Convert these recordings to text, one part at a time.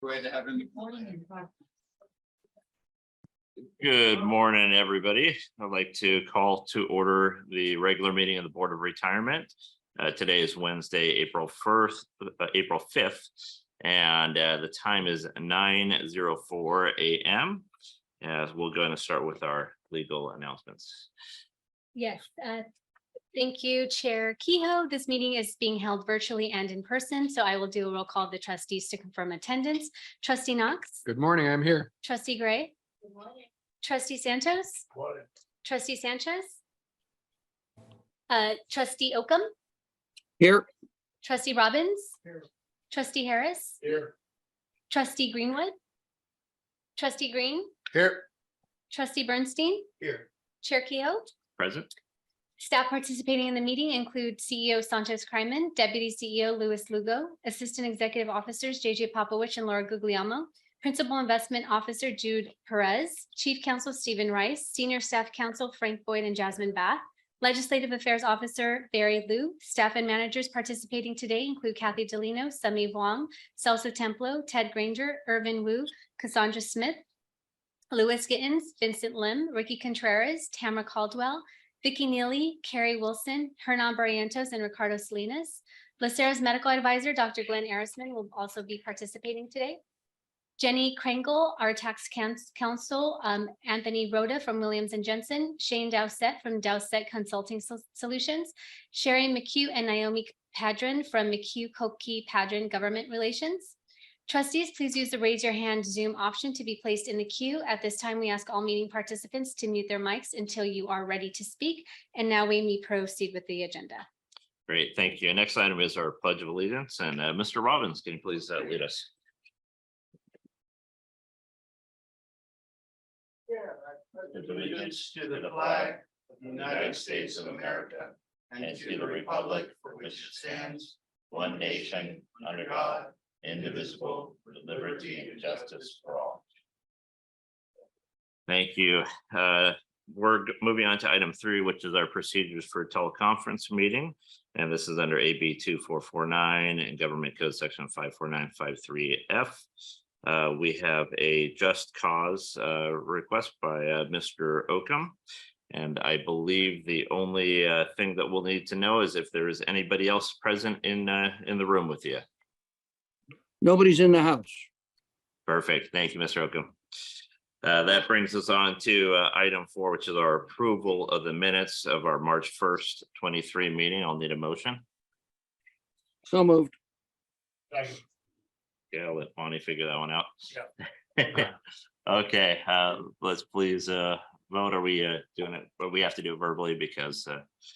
Great to have him. Good morning, everybody. I'd like to call to order the regular meeting of the Board of Retirement. Today is Wednesday, April 5th, and the time is 9:04 a.m. As we'll go and start with our legal announcements. Yes, thank you, Chair Kehoe. This meeting is being held virtually and in person, so I will do a roll call of the trustees to confirm attendance. Trustee Knox. Good morning, I'm here. Trustee Gray. Good morning. Trustee Santos. Morning. Trustee Sanchez. Trustee Oakham. Here. Trustee Robbins. Here. Trustee Harris. Here. Trustee Greenwood. Trustee Green. Here. Trustee Bernstein. Here. Chair Kehoe. Present. Staff participating in the meeting include CEO Santos Kryman, Deputy CEO Louis Lugo, Assistant Executive Officers JJ Popowich and Laura Guglielmo, Principal Investment Officer Jude Perez, Chief Counsel Stephen Rice, Senior Staff Counsel Frank Boyd and Jasmine Bath, Legislative Affairs Officer Barry Liu. Staff and managers participating today include Kathy Delino, Sami Wong, Celso Templo, Ted Granger, Irvin Wu, Cassandra Smith, Louis Gittins, Vincent Lim, Ricky Contreras, Tamara Caldwell, Vicki Neely, Carrie Wilson, Hernan Barrientos, and Ricardo Salinas. LACERA's medical advisor, Dr. Glenn Arisman, will also be participating today. Jenny Krangle, our tax counsel, Anthony Rhoda from Williams & Jensen, Shane Dowsett from Dowsett Consulting Solutions, Sherry McHugh and Naomi Padron from McHugh Kopke Padron Government Relations. Trustees, please use the raise your hand Zoom option to be placed in the queue. At this time, we ask all meeting participants to mute their mics until you are ready to speak. And now we may proceed with the agenda. Great, thank you. Next item is our Pledge of Allegiance, and Mr. Robbins, can you please lead us? Allegiance to the flag of the United States of America and to the republic for which it stands, one nation, under God, indivisible, with liberty and justice for all. Thank you. We're moving on to item 3, which is our procedures for a teleconference meeting. And this is under AB 2449 and Government Code Section 54953F. We have a just cause request by Mr. Oakham. And I believe the only thing that we'll need to know is if there is anybody else present in the room with you. Nobody's in the house. Perfect. Thank you, Mr. Oakham. That brings us on to item 4, which is our approval of the minutes of our March 1st, 23 meeting. I'll need a motion. So moved. Yeah, I'll let Bonnie figure that one out. Yeah. Okay, let's please vote. Are we doing it? But we have to do it verbally because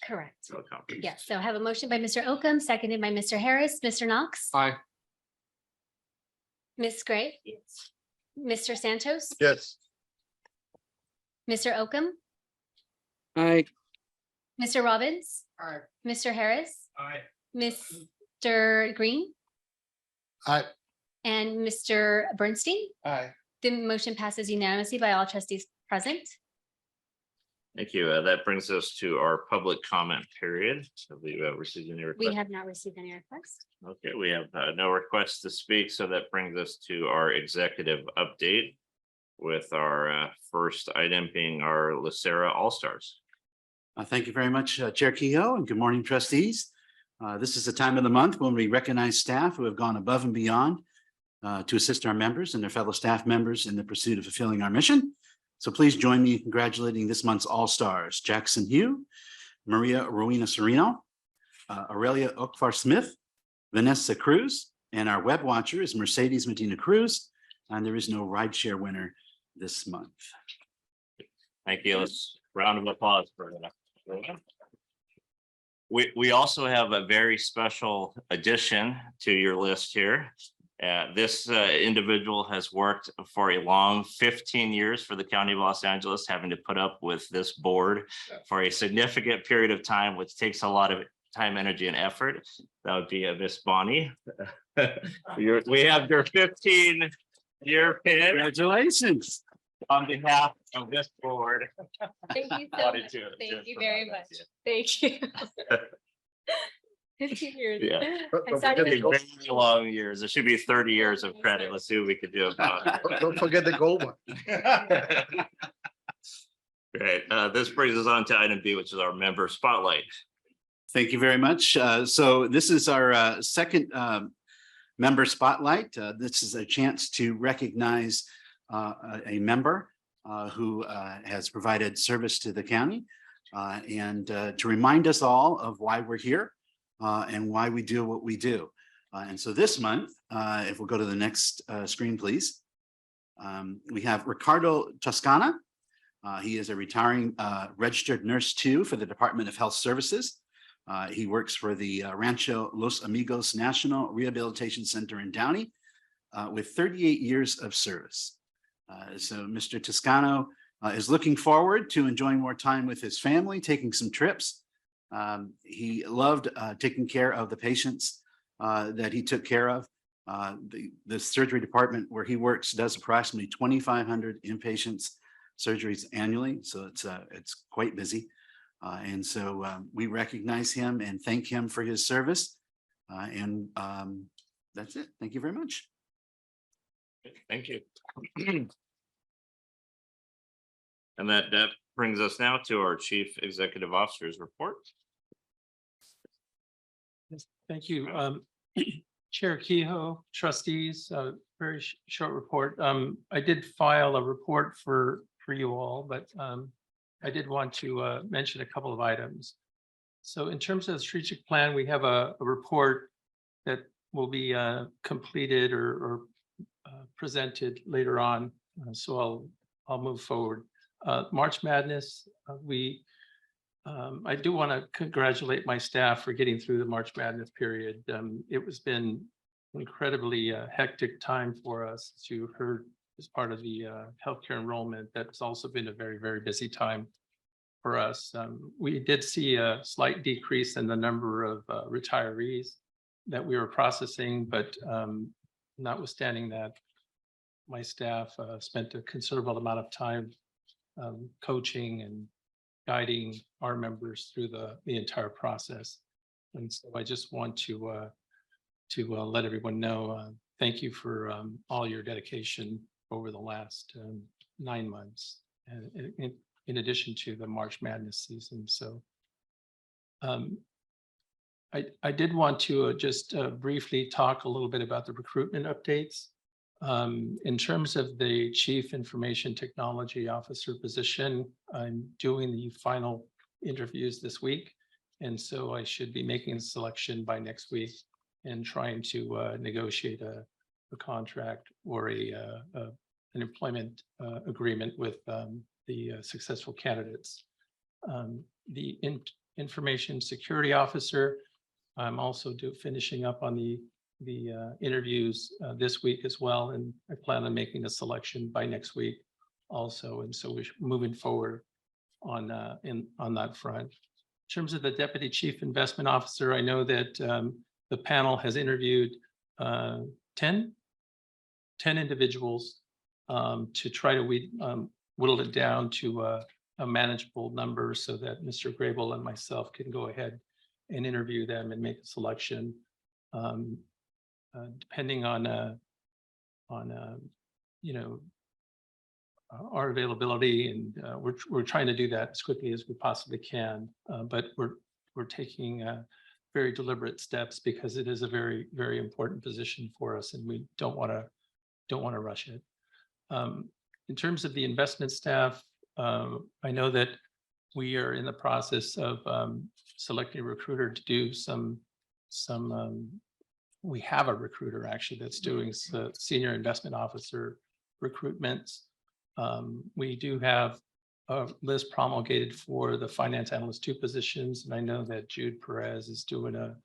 Correct. teleconference. Yes, so I have a motion by Mr. Oakham, seconded by Mr. Harris. Mr. Knox. Aye. Ms. Gray. Yes. Mr. Santos. Yes. Mr. Oakham. Aye. Mr. Robbins. Aye. Mr. Harris. Aye. Mr. Green. Aye. And Mr. Bernstein. Aye. The motion passes unanimously by all trustees present. Thank you. That brings us to our public comment period. So we received any requests? We have not received any requests. Okay, we have no requests to speak, so that brings us to our executive update with our first item being our LACERA All-Stars. Thank you very much, Chair Kehoe, and good morning, trustees. This is the time of the month when we recognize staff who have gone above and beyond to assist our members and their fellow staff members in the pursuit of fulfilling our mission. So please join me in congratulating this month's All-Stars: Jackson Hugh, Maria Rowena Sereno, Aurelia Okvar-Smith, Vanessa Cruz, and our web watcher is Mercedes Medina Cruz, and there is no rideshare winner this month. Thank you. Let's round of applause for that. We also have a very special addition to your list here. This individual has worked for a long 15 years for the County of Los Angeles, having to put up with this board for a significant period of time, which takes a lot of time, energy, and effort. That would be Miss Bonnie. We have your 15-year pin. Congratulations. On behalf of this board. Thank you so much. Thank you very much. Thank you. 15 years. Yeah. I started Very with- long years. There should be 30 years of credit. Let's see what we could do about it. Don't forget the gold one. Great. This brings us on to item B, which is our member spotlight. Thank you very much. So this is our second member spotlight. This is a chance to recognize a member who has provided service to the county and to remind us all of why we're here and why we do what we do. And so this month, if we'll go to the next screen, please. We have Ricardo Toscana. He is a retiring registered nurse 2 for the Department of Health Services. He works for the Rancho Los Amigos National Rehabilitation Center in Downey with 38 years of service. So Mr. Toscano is looking forward to enjoying more time with his family, taking some trips. He loved taking care of the patients that he took care of. The surgery department where he works does approximately 2,500 inpatients surgeries annually, so it's quite busy. And so we recognize him and thank him for his service. And that's it. Thank you very much. Thank you. And that brings us now to our Chief Executive Officer's report. Thank you. Chair Kehoe, trustees, very short report. I did file a report for you all, but I did want to mention a couple of items. So in terms of the strategic plan, we have a report that will be completed or presented later on. So I'll move forward. March Madness, I do want to congratulate my staff for getting through the March Madness period. It has been incredibly hectic time for us, as you heard, as part of the healthcare enrollment. That's also been a very, very busy time for us. We did see a slight decrease in the number of retirees that we were processing, but notwithstanding that, my staff spent a considerable amount of time coaching and guiding our members through the entire process. And so I just want to let everyone know, thank you for all your dedication over the last 9 months, and in addition to the March Madness season. So I did want to just briefly talk a little bit about the recruitment updates. In terms of the Chief Information Technology Officer position, I'm doing the final interviews this week. And so I should be making a selection by next week and trying to negotiate a contract or an employment agreement with the successful candidates. The Information Security Officer, I'm also finishing up on the interviews this week as well, and I plan on making a selection by next week also. And so we're moving forward on that front. In terms of the Deputy Chief Investment Officer, I know that the panel has interviewed 10 individuals to try to whittle it down to a manageable number so that Mr. Grable and myself can go ahead and interview them and make a selection. Depending on our availability, and we're trying to do that as quickly as we possibly can, but we're taking very deliberate steps because it is a very, very important position for us, and we don't want to rush it. In terms of the investment staff, I know that we are in the process of selecting a recruiter to do some. We have a recruiter actually that's doing senior investment officer recruitments. We do have a list promulgated for the finance analyst 2 positions, and I know that Jude Perez is doing a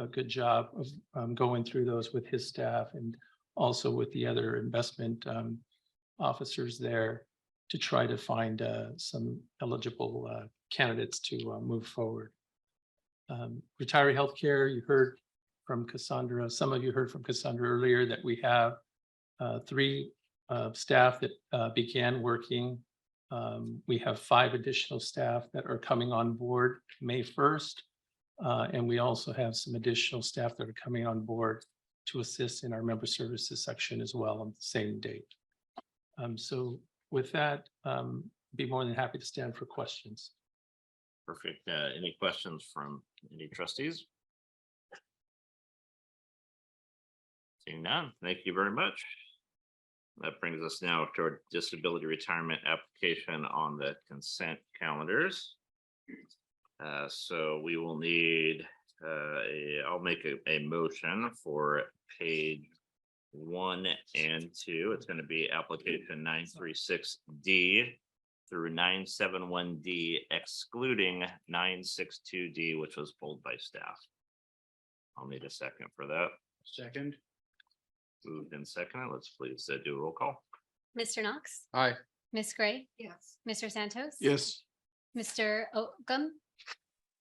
good job of going through those with his staff and also with the other investment officers there to try to find some eligible candidates to move forward. Retiree healthcare, you heard from Cassandra. Some of you heard from Cassandra earlier that we have 3 staff that began working. We have 5 additional staff that are coming on board May 1st. And we also have some additional staff that are coming on board to assist in our member services section as well on the same date. So with that, be more than happy to stand for questions. Perfect. Any questions from any trustees? Seeing none, thank you very much. That brings us now to our disability retirement application on the consent calendars. So we will need, I'll make a motion for page 1 and 2. It's going to be application 936D through 971D, excluding 962D, which was pulled by staff. I'll need a second for that. Second. Moved and seconded. Let's please do a roll call. Mr. Knox, Aye. Ms. Gray. Yes. Mr. Santos. Yes. Mr. Oakham.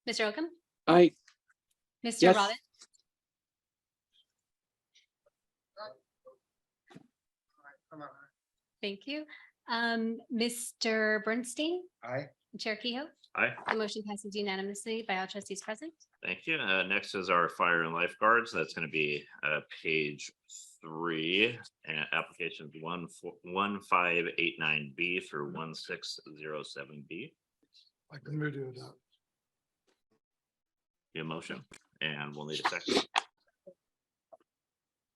Mr. Oakham. Aye. Mr. Yes. Robin. Thank you. Mr. Bernstein. Aye. Chair Kehoe. Aye. The motion passes unanimously by all trustees present. Thank you. Next is our fire and lifeguards. That's going to be page 3 and applications 1589B through 1607B. I can move to adopt. Your motion, and we'll need a second.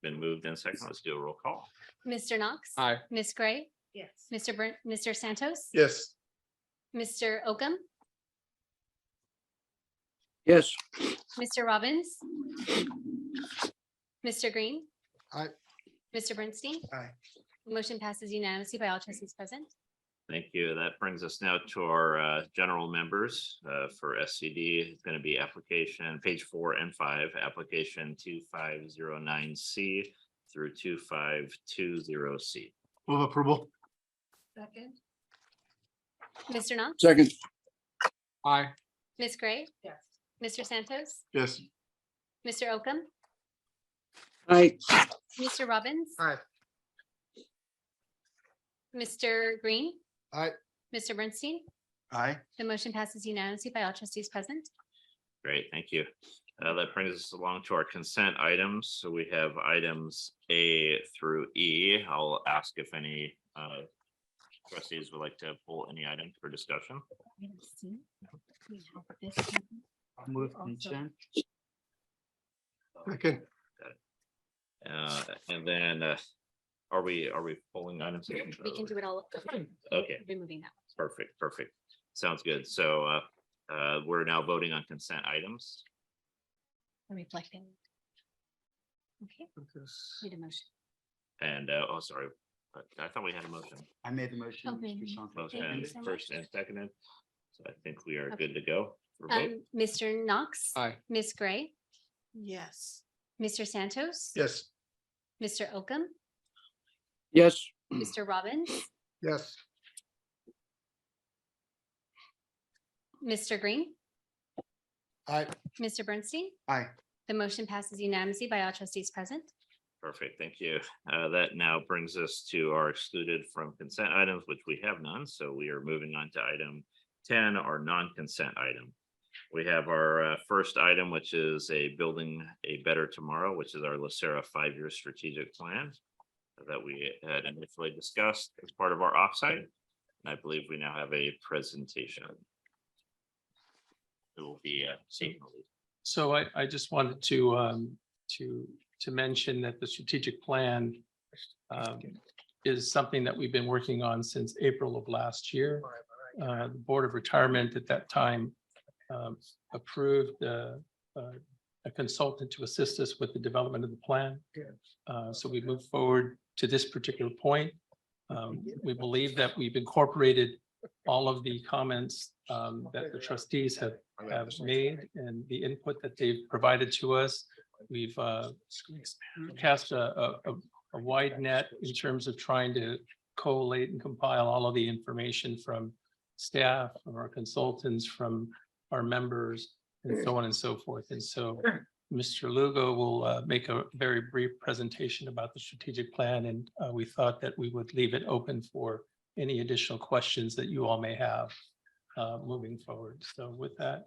Been moved and second. Let's do a roll call. Mr. Knox. Aye. Ms. Gray. Yes. Mr. Santos. Yes. Mr. Oakham. Yes. Mr. Robbins. Mr. Green. Aye. Mr. Bernstein. Aye. Motion passes unanimously by all trustees present. Thank you. That brings us now to our general members for SCD. It's going to be application page 4 and 5, application 2509C through 2520C. Move approval. Second. Mr. Knox. Second. Aye. Ms. Gray. Yes. Mr. Santos. Yes. Mr. Oakham. Aye. Mr. Robbins. Aye. Mr. Green. Aye. Mr. Bernstein. Aye. The motion passes unanimously by all trustees present. Great, thank you. That brings us along to our consent items. So we have items A through E. I'll ask if any trustees would like to pull any items for discussion. Move consent. Second. And then are we pulling items? We can do it all. Okay. Removing that. Perfect. Sounds good. So we're now voting on consent items. Reflecting. Okay, need a motion. And oh, sorry, I thought we had a motion. I made the motion. Okay. Mr. Santos. Motion Thank you so first much. and seconded. So I think we are Okay. good to go. For vote. Mr. Knox. Aye. Ms. Gray. Yes. Mr. Santos. Yes. Mr. Oakham. Yes. Mr. Robbins. Yes. Mr. Green. Aye. Mr. Bernstein. Aye. The motion passes unanimously by all trustees present. Perfect, thank you. That now brings us to our excluded from consent items, which we have none. So we are moving on to item 10, our non-consent item. We have our first item, which is a building a better tomorrow, which is our LACERA 5-year strategic plan that we had initially discussed as part of our offsite. And I believe we now have a presentation. It will be So I just wanted to mention that the strategic plan is something that we've been working on since April of last year. The Board of Retirement at that time approved a consultant to assist us with the development of the plan. So we moved forward to this particular point. We believe that we've incorporated all of the comments that the trustees have made and the input that they've provided to us. We've cast a wide net in terms of trying to collate and compile all of the information from staff, from our consultants, from our members, and so on and so forth. And so Mr. Lugo will make a very brief presentation about the strategic plan, and we thought that we would leave it open for any additional questions that you all may have moving forward. So with that,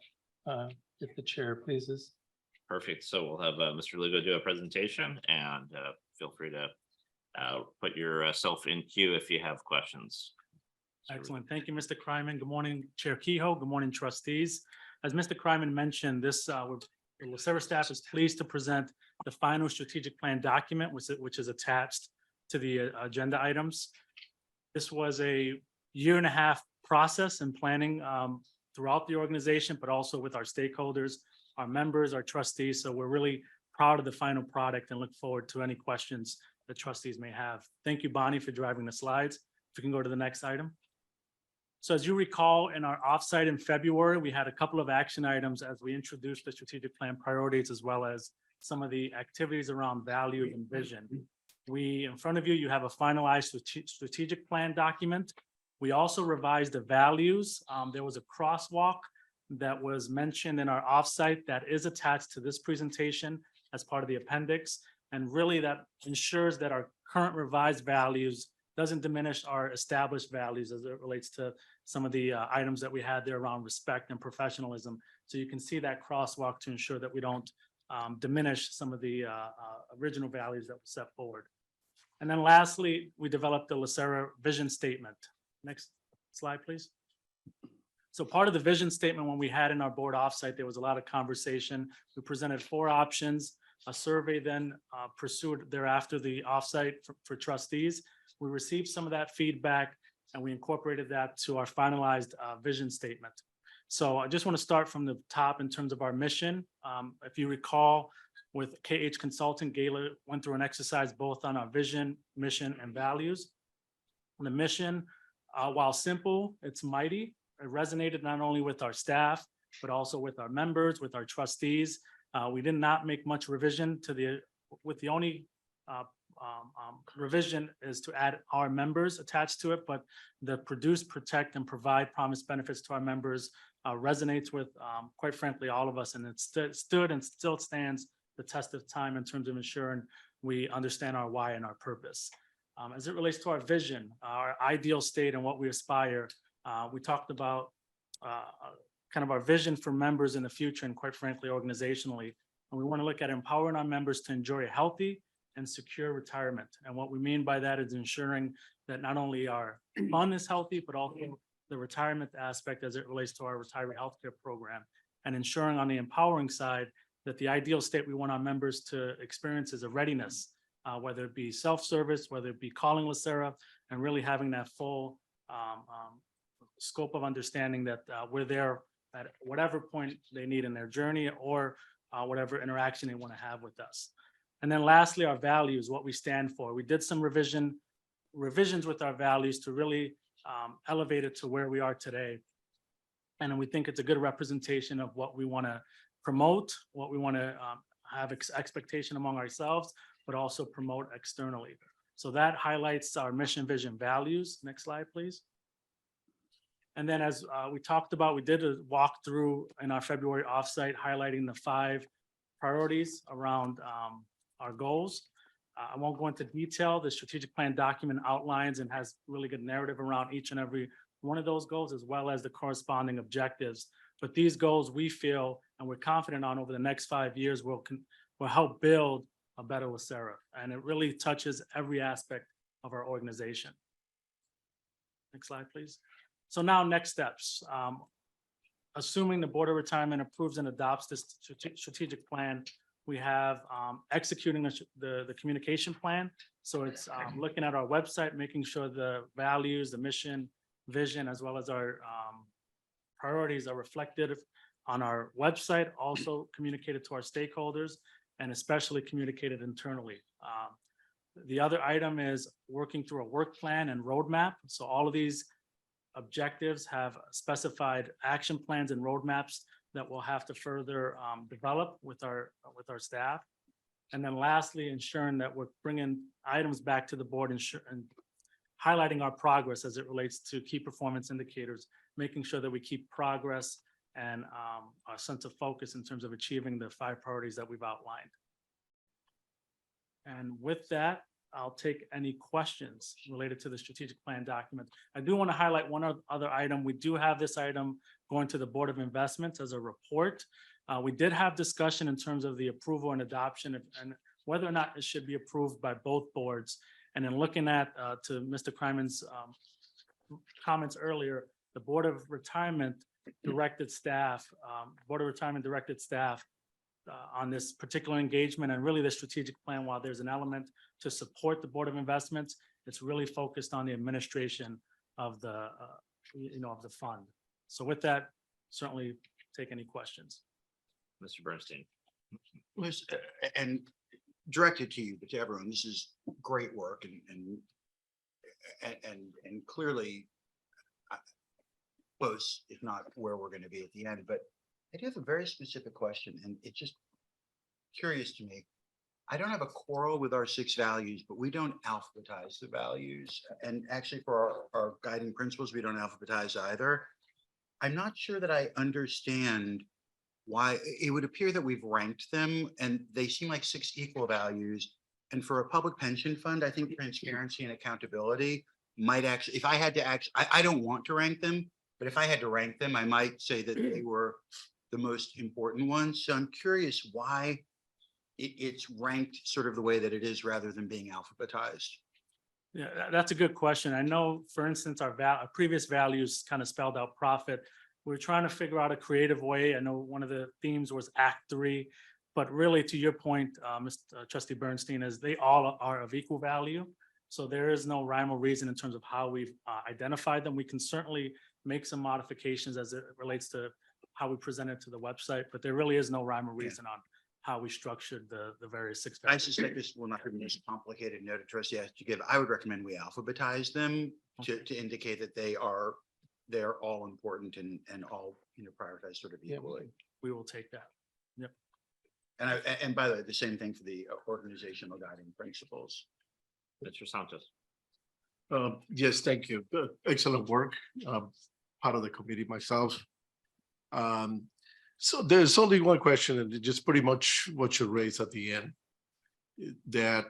if the chair pleases. Perfect. So we'll have Mr. Lugo do a presentation and feel free to put yourself in queue if you have questions. Excellent. Thank you, Mr. Kryman. Good morning, Chair Kehoe. Good morning, trustees. As Mr. Kryman mentioned, the LACERA staff is pleased to present the final strategic plan document, which is attached to the agenda items. This was a 1.5-year process in planning throughout the organization, but also with our stakeholders, our members, our trustees. So we're really proud of the final product and look forward to any questions the trustees may have. Thank you, Bonnie, for driving the slides. If we can go to the next item. So as you recall, in our offsite in February, we had a couple of action items as we introduced the strategic plan priorities, as well as some of the activities around value and vision. In front of you, you have a finalized strategic plan document. We also revised the values. There was a crosswalk that was mentioned in our offsite that is attached to this presentation as part of the appendix. And really that ensures that our current revised values doesn't diminish our established values as it relates to some of the items that we had there around respect and professionalism. So you can see that crosswalk to ensure that we don't diminish some of the original values that were set forward. And then lastly, we developed the LACERA vision statement. Next slide, please. So part of the vision statement, when we had in our board offsite, there was a lot of conversation. We presented 4 options. A survey then pursued thereafter the offsite for trustees. We received some of that feedback and we incorporated that to our finalized vision statement. So I just want to start from the top in terms of our mission. If you recall, with KH Consulting, Gayla went through an exercise both on our vision, mission, and values. And the mission, while simple, it's mighty. It resonated not only with our staff, but also with our members, with our trustees. We did not make much revision to the only revision is to add our members attached to it, but the produce, protect, and provide promised benefits to our members resonates with, quite frankly, all of us, and it stood and still stands the test of time in terms of ensuring we understand our why and our purpose. As it relates to our vision, our ideal state and what we aspire, we talked about kind of our vision for members in the future and quite frankly, organizationally. And we want to look at empowering our members to enjoy a healthy and secure retirement. And what we mean by that is ensuring that not only our fund is healthy, but also the retirement aspect as it relates to our retiree healthcare program, and ensuring on the empowering side that the ideal state we want our members to experience is a readiness, whether it be self-service, whether it be calling LACERA, and really having that full scope of understanding that we're there at whatever point they need in their journey or whatever interaction they want to have with us. And then lastly, our values, what we stand for. We did some revisions with our values to really elevate it to where we are today. And we think it's a good representation of what we want to promote, what we want to have expectation among ourselves, but also promote externally. So that highlights our mission, vision, values. Next slide, please. And then as we talked about, we did a walkthrough in our February offsite highlighting the 5 priorities around our goals. I won't go into detail. The strategic plan document outlines and has really good narrative around each and every one of those goals, as well as the corresponding objectives. But these goals we feel and we're confident on over the next 5 years will help build a better LACERA. And it really touches every aspect of our organization. Next slide, please. So now next steps. Assuming the Board of Retirement approves and adopts this strategic plan, we have executing the communication plan. So it's looking at our website, making sure the values, the mission, vision, as well as our priorities are reflected on our website, also communicated to our stakeholders, and especially communicated internally. The other item is working through a work plan and roadmap. So all of these objectives have specified action plans and roadmaps that we'll have to further develop with our staff. And then lastly, ensuring that we're bringing items back to the board and highlighting our progress as it relates to key performance indicators, making sure that we keep progress and our sense of focus in terms of achieving the 5 priorities that we've outlined. And with that, I'll take any questions related to the strategic plan document. I do want to highlight one other item. We do have this item going to the Board of Investments as a report. We did have discussion in terms of the approval and adoption and whether or not it should be approved by both boards. And then looking at, to Mr. Kryman's comments earlier, the Board of Retirement directed staff, on this particular engagement and really the strategic plan. While there's an element to support the Board of Investments, it's really focused on the administration of the, of the fund. So with that, certainly take any questions. Mr. Bernstein. Was, and directed to you, but to everyone, this is great work and clearly close, if not where we're going to be at the end. But I do have a very specific question, and it's just curious to me. I don't have a quarrel with our 6 values, but we don't alphabetize the values. And actually for our guiding principles, we don't alphabetize either. I'm not sure that I understand why. It would appear that we've ranked them and they seem like 6 equal values. And for a public pension fund, I think transparency and accountability might actually, if I had to I don't want to rank them, but if I had to rank them, I might say that they were the most important ones. So I'm curious why it's ranked sort of the way that it is rather than being alphabetized. Yeah, that's a good question. I know, for instance, our previous values kind of spelled out profit. We're trying to figure out a creative way. I know one of the themes was Act 3, but really to your point, Mr. Trustee Bernstein, is they all are of equal value. So there is no rhyme or reason in terms of how we've identified them. We can certainly make some modifications as it relates to how we present it to the website, but there really is no rhyme or reason on how we structured the various 6 I values. suspect this will not be the most complicated note a trustee has to give. I would recommend we alphabetize them to indicate that they're all important and all prioritized sort of equally. We will take that. Yep. And by the way, the same thing for the organizational guiding principles. Mr. Santos. Yes, thank you. Excellent work. Part of the committee myself. So there's only one question, and just pretty much what you raised at the end. That,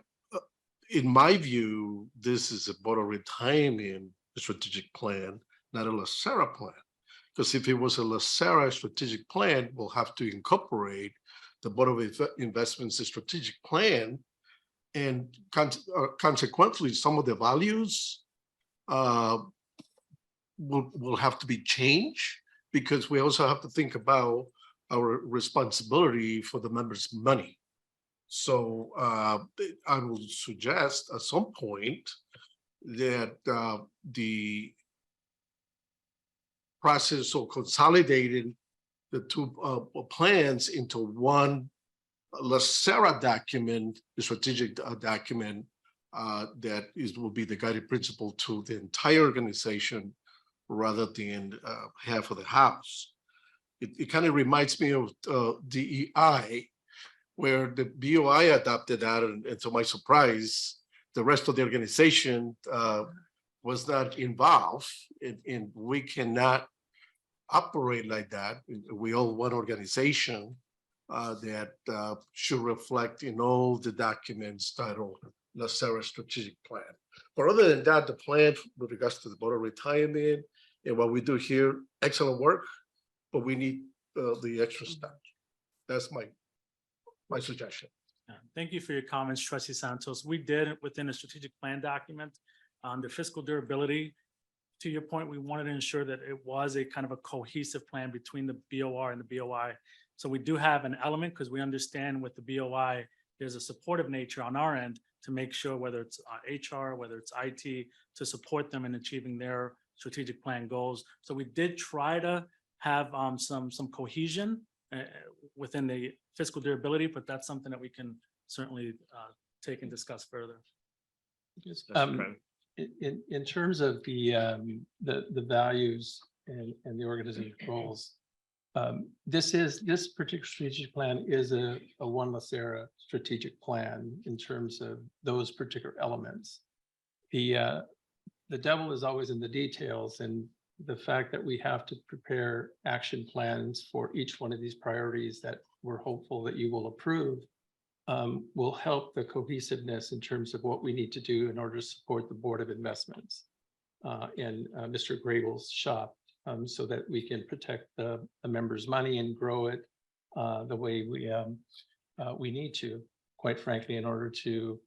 in my view, this is a Board of Retirement strategic plan, not a LACERA plan. Because if it was a LACERA strategic plan, we'll have to incorporate the Board of Investments strategic plan, and consequently, some of the values will have to be changed, because we also have to think about our responsibility for the members' money. So I will suggest at some point that the process of consolidating the 2 plans into one LACERA document, the strategic document that will be the guiding principle to the entire organization rather than half of the house. It kind of reminds me of DEI, where the BOI adopted that, and to my surprise, the rest of the organization was not involved, and we cannot operate like that. We all one organization that should reflect in all the documents titled LACERA strategic plan. But other than that, the plan with regards to the Board of Retirement and what we do here, excellent work, but we need the extra stuff. That's my suggestion. Thank you for your comments, Trustee Santos. We did, within a strategic plan document, the fiscal durability. To your point, we wanted to ensure that it was a kind of a cohesive plan between the BOR and the BOI. So we do have an element, because we understand with the BOI, there's a supportive nature on our end to make sure, whether it's HR, whether it's IT, to support them in achieving their strategic plan goals. So we did try to have some cohesion within the fiscal durability, but that's something that we can certainly take and discuss further. In terms of the values and the organizational goals, this particular strategic plan is a one LACERA strategic plan in terms of those particular elements. The devil is always in the details, and the fact that we have to prepare action plans for each one of these priorities that we're hopeful that you will approve will help the cohesiveness in terms of what we need to do in order to support the Board of Investments and Mr. Grable's shop, so that we can protect the members' money and grow it the way we need to, quite frankly, in order to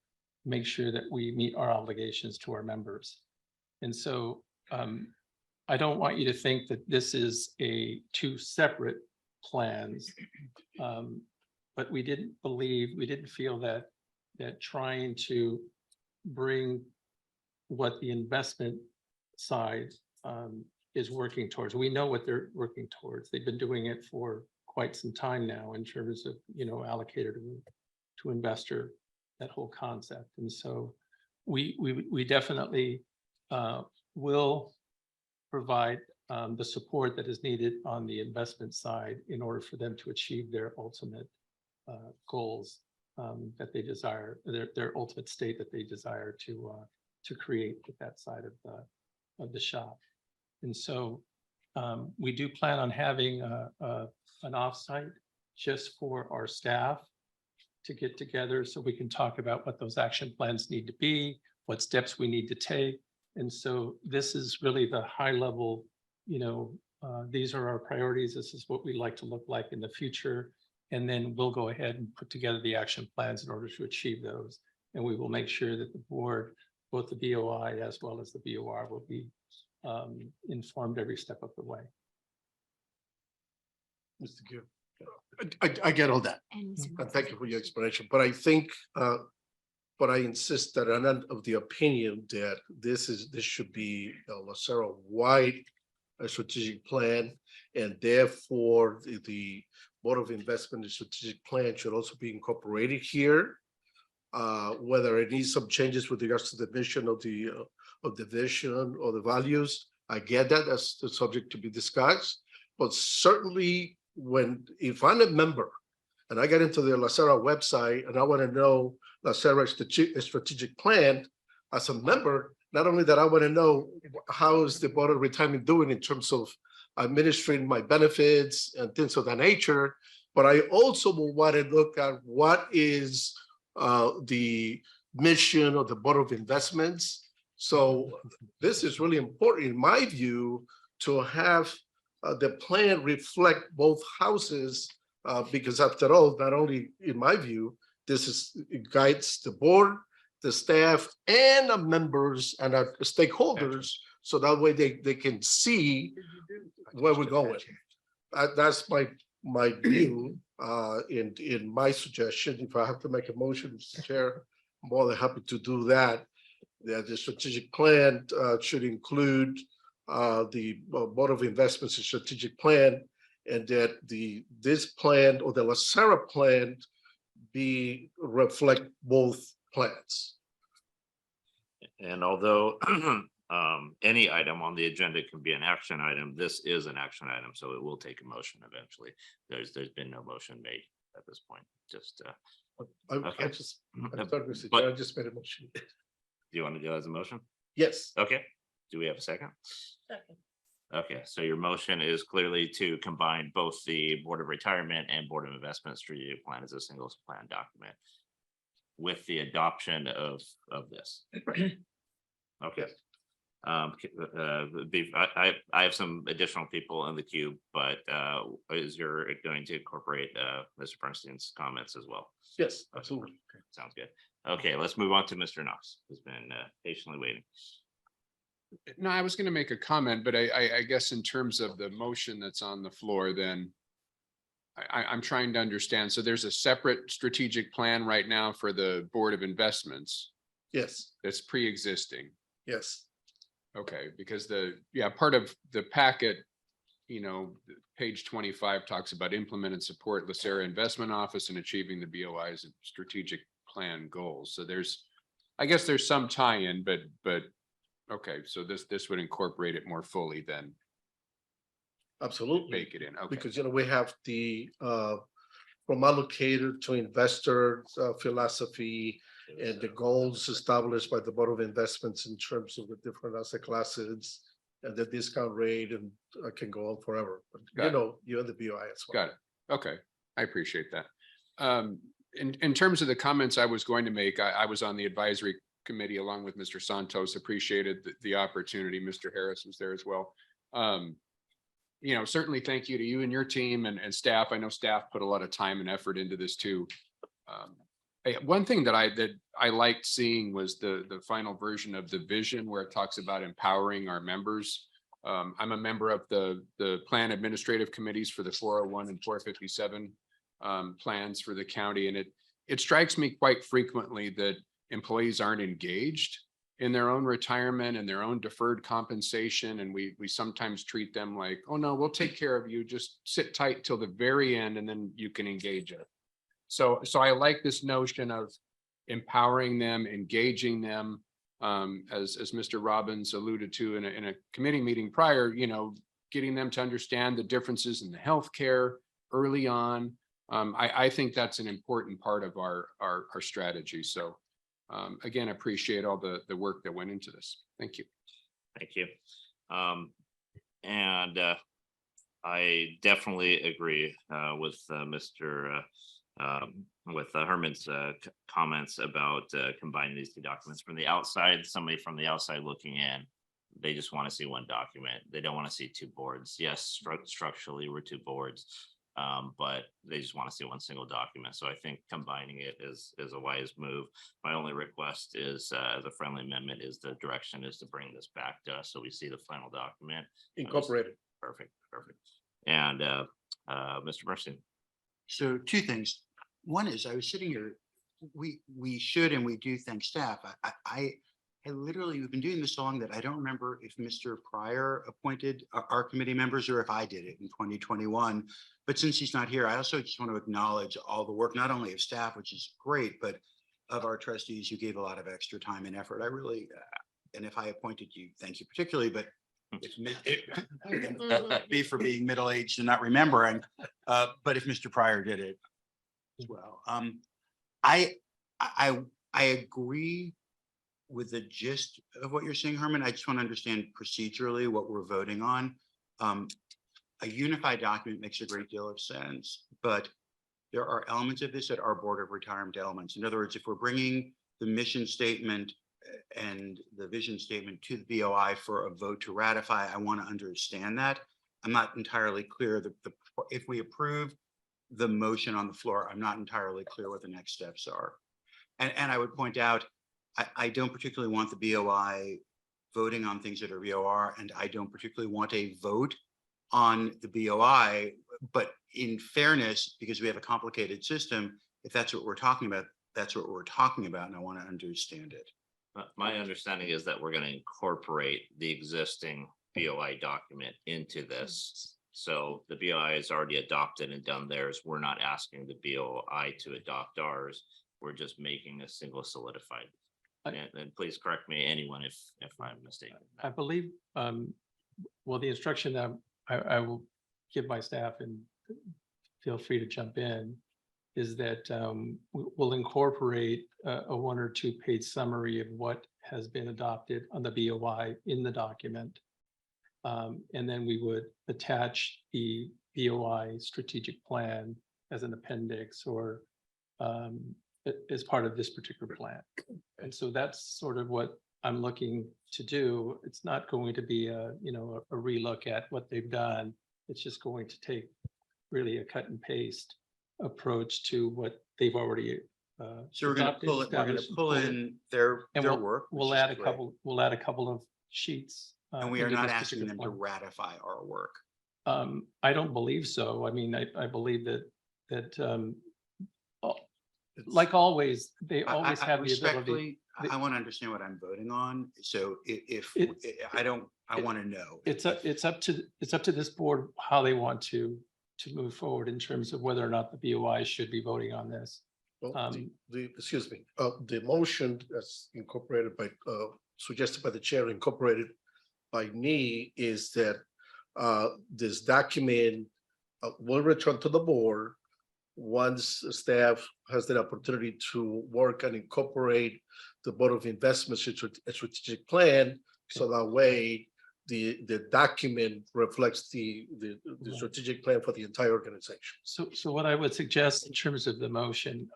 make sure that we meet our obligations to our members. And so I don't want you to think that this is two separate plans. But we didn't feel that trying to bring what the investment side is working towards. We know what they're working towards. They've been doing it for quite some time now in terms of, allocator to investor, that whole concept. And so we definitely will provide the support that is needed on the investment side in order for them to achieve their ultimate goals that they desire, their ultimate state that they desire to create with that side of the shop. And so we do plan on having an offsite just for our staff to get together so we can talk about what those action plans need to be, what steps we need to take. And so this is really the high level, these are our priorities. This is what we'd like to look like in the future. And then we'll go ahead and put together the action plans in order to achieve those. And we will make sure that the board, both the BOI as well as the BOR, will be informed every step of the way. Mr. Gill. I get all that. And thank you for your explanation, but I think, but I insist that I'm not of the opinion that this should be a LACERA wide strategic plan, and therefore the Board of Investment and Strategic Plan should also be incorporated here. Whether it needs some changes with regards to the mission of the vision or the values, I get that. That's the subject to be discussed. But certainly, if I'm a member and I get into the LACERA website and I want to know LACERA strategic plan, as a member, not only that I want to know how is the Board of Retirement doing in terms of administering my benefits and things of that nature, but I also will want to look at what is the mission of the Board of Investments. So this is really important in my view to have the plan reflect both houses, because after all, not only in my view, it guides the board, the staff, and the members and our stakeholders, so that way they can see where we're going. That's my view in my suggestion. If I have to make a motion, Mr. Chair, I'm more than happy to do that. That the strategic plan should include the Board of Investments and Strategic Plan, and that this plan or the LACERA plan reflect both plans. And although any item on the agenda can be an action item, this is an action item, so it will take a motion eventually. There's been no motion made at this point. Just I'm Okay. sorry, Mr. But- Chair, I just made a motion. do you want to do it as a motion? Yes. Okay. Do we have a second? Okay, so your motion is clearly to combine both the Board of Retirement and Board of Investment Strategic Plan as a single plan document with the adoption of this. Okay. I have some additional people in the queue, but you're going to incorporate Mr. Bernstein's comments as well? Yes, absolutely. Okay, sounds good. Okay, let's move on to Mr. Knox, who's been patiently waiting. No, I was going to make a comment, but I guess in terms of the motion that's on the floor, then I'm trying to understand. So there's a separate strategic plan right now for the Board of Investments Yes, that's pre-existing. yes. Okay, because part of the packet, page 25 talks about implement and support LACERA Investment Office and achieving the BOI's strategic plan goals. So I guess there's some tie-in, but okay, so this would incorporate it more fully than Absolutely. bake it in. Okay. Because, we have the from allocator to investor philosophy and the goals established by the Board of Investments in terms of the different asset classes and the discount rate, and I can go on forever. But you're the BOI as well. Got it. Okay, I appreciate that. In terms of the comments I was going to make, I was on the advisory committee along with Mr. Santos, appreciated the opportunity. Mr. Harris was there as well. certainly thank you to you and your team and staff. I know staff put a lot of time and effort into this too. One thing that I liked seeing was the final version of the vision where it talks about empowering our members. I'm a member of the plan administrative committees for the 401 and 457 plans for the county. And it strikes me quite frequently that employees aren't engaged in their own retirement and their own deferred compensation. And we sometimes treat them like, oh no, we'll take care of you. Just sit tight till the very end and then you can engage it. So I like this notion of empowering them, engaging them. As Mr. Robbins alluded to in a committee meeting prior, getting them to understand the differences in the healthcare early on. I think that's an important part of our strategy. So again, appreciate all the work that went into this. Thank you. Thank you. And I definitely agree with Mr. With Herman's comments about combining these two documents. From the outside, somebody from the outside looking in, they just want to see one document. They don't want to see two boards. Yes, structurally we're two boards, but they just want to see one single document. So I think combining it is a wise move. My only request is, as a friendly amendment, is the direction is to bring this back to us so we see the final document. Incorporated. Perfect. And Mr. Mercy. So two things. One is I was sitting here, we should and we do thank staff. I literally, we've been doing this so long that I don't remember if Mr. Pryor appointed our committee members or if I did it in 2021. But since he's not here, I also just want to acknowledge all the work, not only of staff, which is great, but of our trustees who gave a lot of extra time and effort. I really, and if I appointed you, thank you particularly, but it be for being middle-aged and not remembering. But if Mr. Pryor did it as well. I agree with the gist of what you're saying, Herman. I just want to understand procedurally what we're voting on. A unified document makes a great deal of sense, but there are elements of this that are Board of Retirement elements. In other words, if we're bringing the mission statement and the vision statement to the BOI for a vote to ratify, I want to understand that. I'm not entirely clear that if we approve the motion on the floor, I'm not entirely clear what the next steps are. And I would point out, I don't particularly want the BOI voting on things that are VOR, and I don't particularly want a vote on the BOI, but in fairness, because we have a complicated system, if that's what we're talking about, that's what we're talking about, and I want to understand it. My understanding is that we're going to incorporate the existing BOI document into this. So the BOI has already adopted and done theirs. We're not asking the BOI to adopt ours. We're just making a single solidified. And please correct me, anyone, if I'm mistaken. I believe, well, the instruction that I will give my staff, and feel free to jump in, is that we'll incorporate a 1 or 2 page summary of what has been adopted on the BOI in the document. And then we would attach the BOI strategic plan as an appendix or as part of this particular plan. And so that's sort of what I'm looking to do. It's not going to be a relook at what they've done. It's just going to take really a cut and paste approach to what they've already So we're going to pull it. We're going to pull in their work. We'll add a couple. We'll add a couple of sheets. And we are into not this asking them particular to plan. ratify our work. I don't believe so. I mean, I believe that like always, they always have the ability. Respectfully, I want to understand what I'm voting on. So if I want to know. It's up to this board how they want to move forward in terms of whether or not the BOI should be voting on this. Well, excuse me, the motion that's incorporated by, suggested by the chair, incorporated by me, is that this document will return to the board once staff has the opportunity to work and incorporate the Board of Investment strategic plan. So that way the document reflects the strategic plan for the entire organization. So what I would suggest in terms of the motion,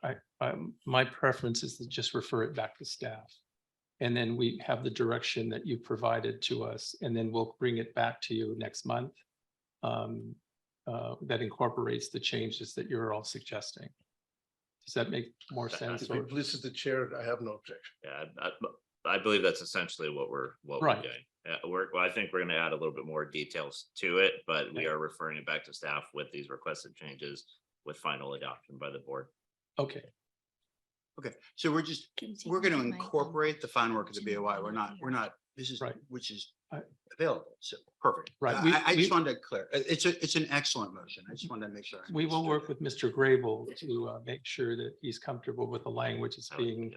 my preference is to just refer it back to staff. And then we have the direction that you provided to us, and then we'll bring it back to you next month. that incorporates the changes that you're all suggesting. Does that make more sense? If it pleases the chair, I have no objection. Yeah, I believe that's essentially what we're Right. doing. I think we're gonna add a little bit more details to it, but we are referring it back to staff with these requested changes with final adoption by the board. Okay, Okay, so we're going to incorporate the fine work of the BOI. We're not, this is, Right. which is I- available. So perfect. Right, I just we- wanted to clear, it's an excellent motion. I just wanted to make sure. I we will understood work that. with Mr. Grable to make sure that he's comfortable with the language that's being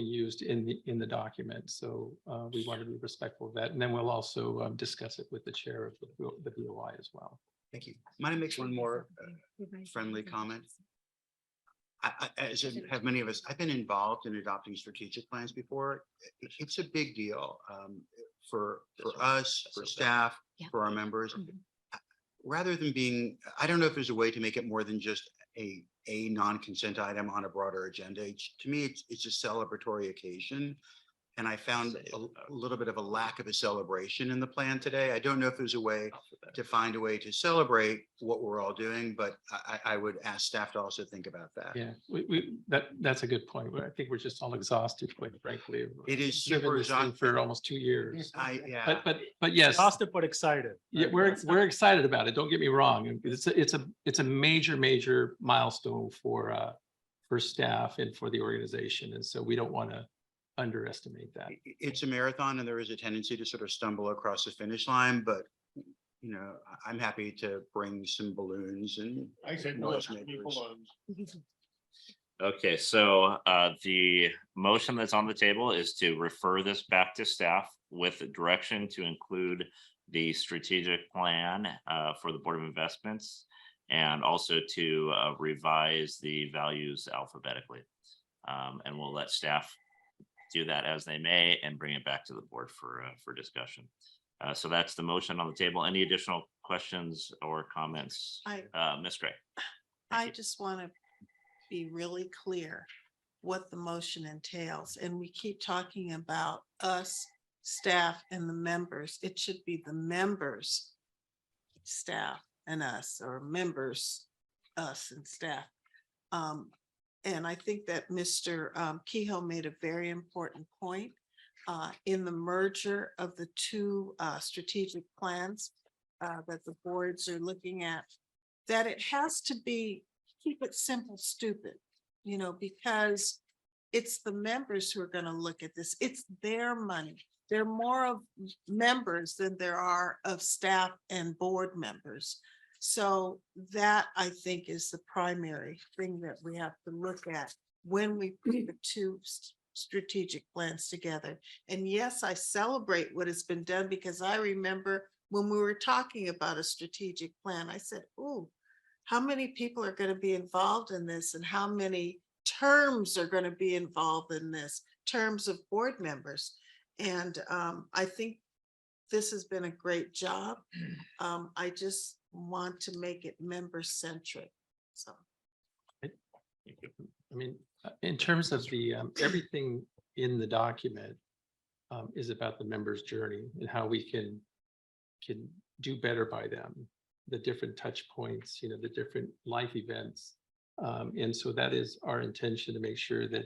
used in the document. So we want to be respectful of that. And then we'll also discuss it with the chair of the BOI as well. Thank you. Might I make one more friendly comment? As have many of us, I've been involved in adopting strategic plans before. It's a big deal for us, for staff, for our members. Rather than being, I don't know if there's a way to make it more than just a non-consent item on a broader agenda. To me, it's a celebratory occasion. And I found a little bit of a lack of a celebration in the plan today. I don't know if there's a way to find a way to celebrate what we're all doing, but I would ask staff to also think about that. Yeah, that's a good point. But I think we're just all exhausted, quite frankly. It is Driven super this thing exhausting. for almost 2 years. Yeah. But yes, Exhausted but excited. yeah, we're excited about it. Don't get me wrong. It's a major milestone for staff and for the organization. And so we don't want to underestimate that. It's a marathon and there is a tendency to sort of stumble across the finish line, but I'm happy to bring some balloons and I said noisemakers. Okay, so the motion that's on the table is to refer this back to staff with direction to include the strategic plan for the Board of Investments and also to revise the values alphabetically. And we'll let staff do that as they may and bring it back to the board for discussion. So that's the motion on the table. Any additional questions or comments? Ms. Gray. I just want to be really clear what the motion entails. And we keep talking about us, staff, and the members. It should be the members, staff, and us, or members, us, and staff. And I think that Mr. Kehoe made a very important point in the merger of the two strategic plans that the boards are looking at, that it has to be, keep it simple, stupid, because it's the members who are going to look at this. It's their money. There are more of members than there are of staff and board members. So that, I think, is the primary thing that we have to look at when we put the two strategic plans together. And yes, I celebrate what has been done, because I remember when we were talking about a strategic plan, I said, "Ooh, how many people are going to be involved in this, and how many terms are going to be involved in this, terms of board members?" And I think this has been a great job. I just want to make it member centric. So. I mean, in terms of the, everything in the document is about the member's journey and how we can do better by them, the different touch points, the different life events. And so that is our intention, to make sure that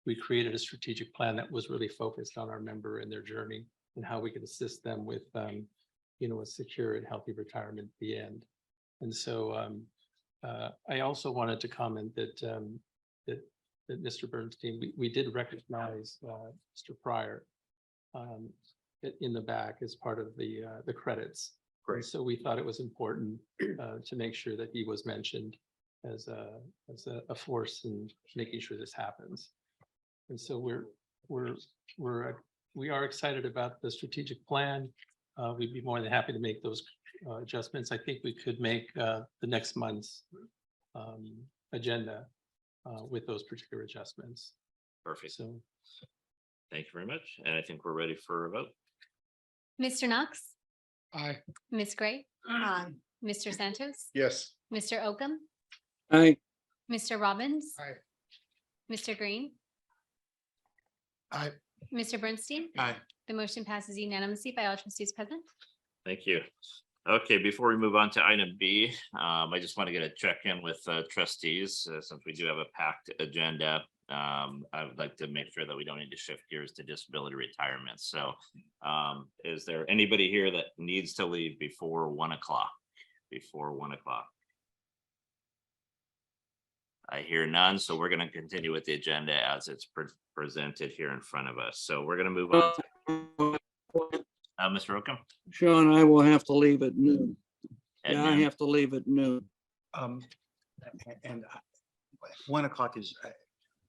we created a strategic plan that was really focused on our member and their journey and how we can assist them with, a secure and healthy retirement at the end. And so I also wanted to comment that that Mr. Bernstein, we did recognize Mr. Pryor in the back as part of the credits. Great. And so we thought it was important to make sure that he was mentioned as a force in making sure this happens. And so we are excited about the strategic plan. We'd be more than happy to make those adjustments. I think we could make the next month's agenda with those particular adjustments. Perfect. So Thank you very much. And I think we're ready for a vote. Mr. Knox, Aye. Ms. Gray, Aye. Mr. Santos, Yes. Mr. Oakham, aye, Mr. Robbins, Aye. Mr. Green, Aye. Mr. Bernstein. Aye. The motion passes unanimously by all trustees present. Thank you. Okay, before we move on to item B, I just want to get a check-in with trustees, since we do have a packed agenda. I would like to make sure that we don't need to shift gears to disability retirement. So is there anybody here that needs to leave before 1 o'clock? Before 1 o'clock? I hear none, so we're going to continue with the agenda as it's presented here in front of us. So we're going to move on. Mr. Oakham? Sean, I will have to leave at noon. At Yeah, I noon? have to leave at noon. And 1 o'clock is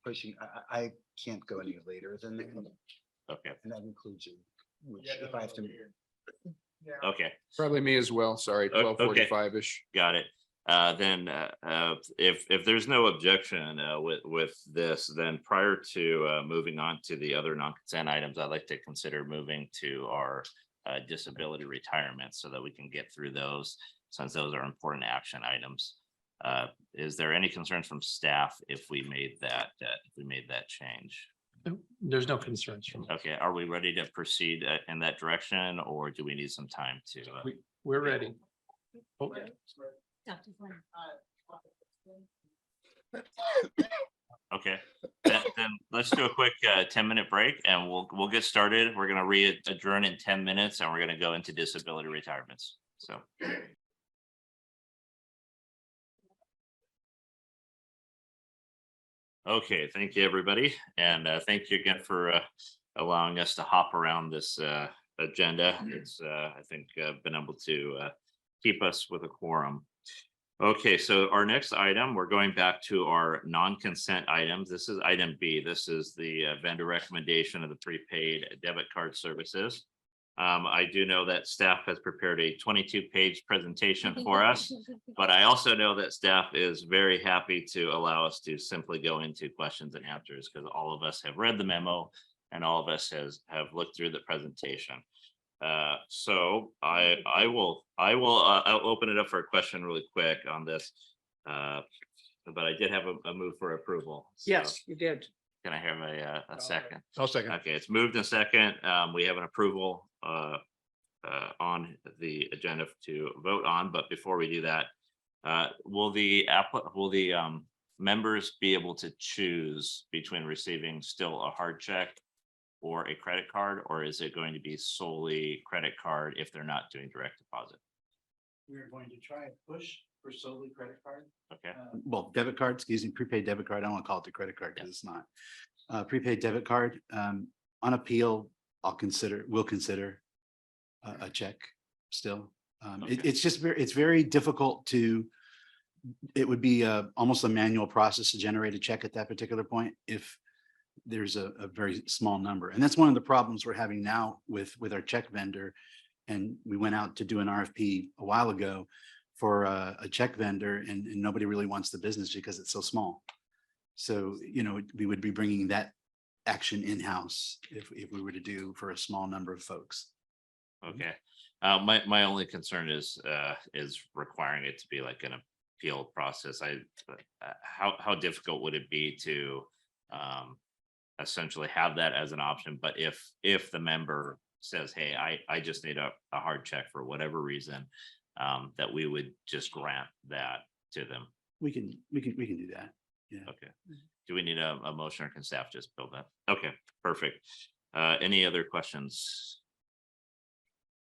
pushing, I can't go any later than that. Okay, And that includes you, which if I have to. okay. Probably me as well. Sorry, Okay. 12:45-ish. Got it. Then if there's no objection with this, then prior to moving on to the other non-consent items, I'd like to consider moving to our disability retirement so that we can get through those, since those are important action items. Is there any concerns from staff if we made that change? There's no concerns from, Okay, are we ready to proceed in that direction, or do we need some time to? we're ready. Oh, Okay, then let's do a quick 10-minute break and we'll get started. We're gonna adjourn in 10 minutes and we're gonna go into disability retirements. So. Okay, thank you, everybody. And thank you again for allowing us to hop around this agenda. It's, I think, been able to keep us with a quorum. Okay, so our next item, we're going back to our non-consent items. This is item B. This is the vendor recommendation of the prepaid debit card services. I do know that staff has prepared a 22-page presentation for us, but I also know that staff is very happy to allow us to simply go into questions and answers, because all of us have read the memo and all of us have looked through the presentation. So I'll open it up for a question really quick on this. But I did have a move for approval. So Yes, you did. can I have a second? I'll second. Okay, it's moved in second. We have an approval on the agenda to vote on, but before we do that, will the members be able to choose between receiving still a hard check or a credit card, or is it going to be solely credit card if they're not doing direct deposit? We're going to try and push for solely credit card. Okay, Well, debit card, excuse me, prepaid debit card. I don't want to call it the credit card because it's not. Prepaid debit card, on appeal, we'll consider a check still. Okay. It's just it's very difficult it would be almost a manual process to generate a check at that particular point if there's a very small number. And that's one of the problems we're having now with our check vendor. And we went out to do an RFP a while ago for a check vendor, and nobody really wants the business because it's so small. So, we would be bringing that action in-house if we were to do for a small number of folks. okay. My only concern is requiring it to be like an appeal process. How difficult would it be to essentially have that as an option? But if the member says, hey, I just need a hard check for whatever reason, that we would just grant that to them. We can do that. Yeah. Okay. Do we need a motion, or can staff just build that? Okay, perfect. Any other questions?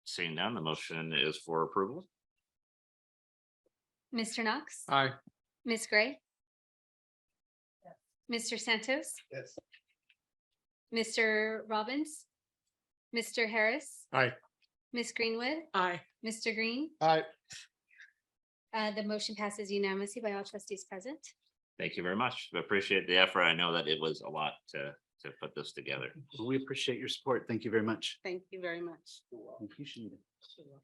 Seeing none, the motion is for approval. Mr. Knox, Aye. Ms. Gray, Mr. Santos, Yes. Mr. Robbins, Mr. Harris, Aye. Ms. Greenwood, Aye. Mr. Green. Aye. The motion passes unanimously by all trustees present. Thank you very much. I appreciate the effort. I know that it was a lot to put this together. We appreciate your support. Thank you very much. Thank you very much. Thank you, Shanita.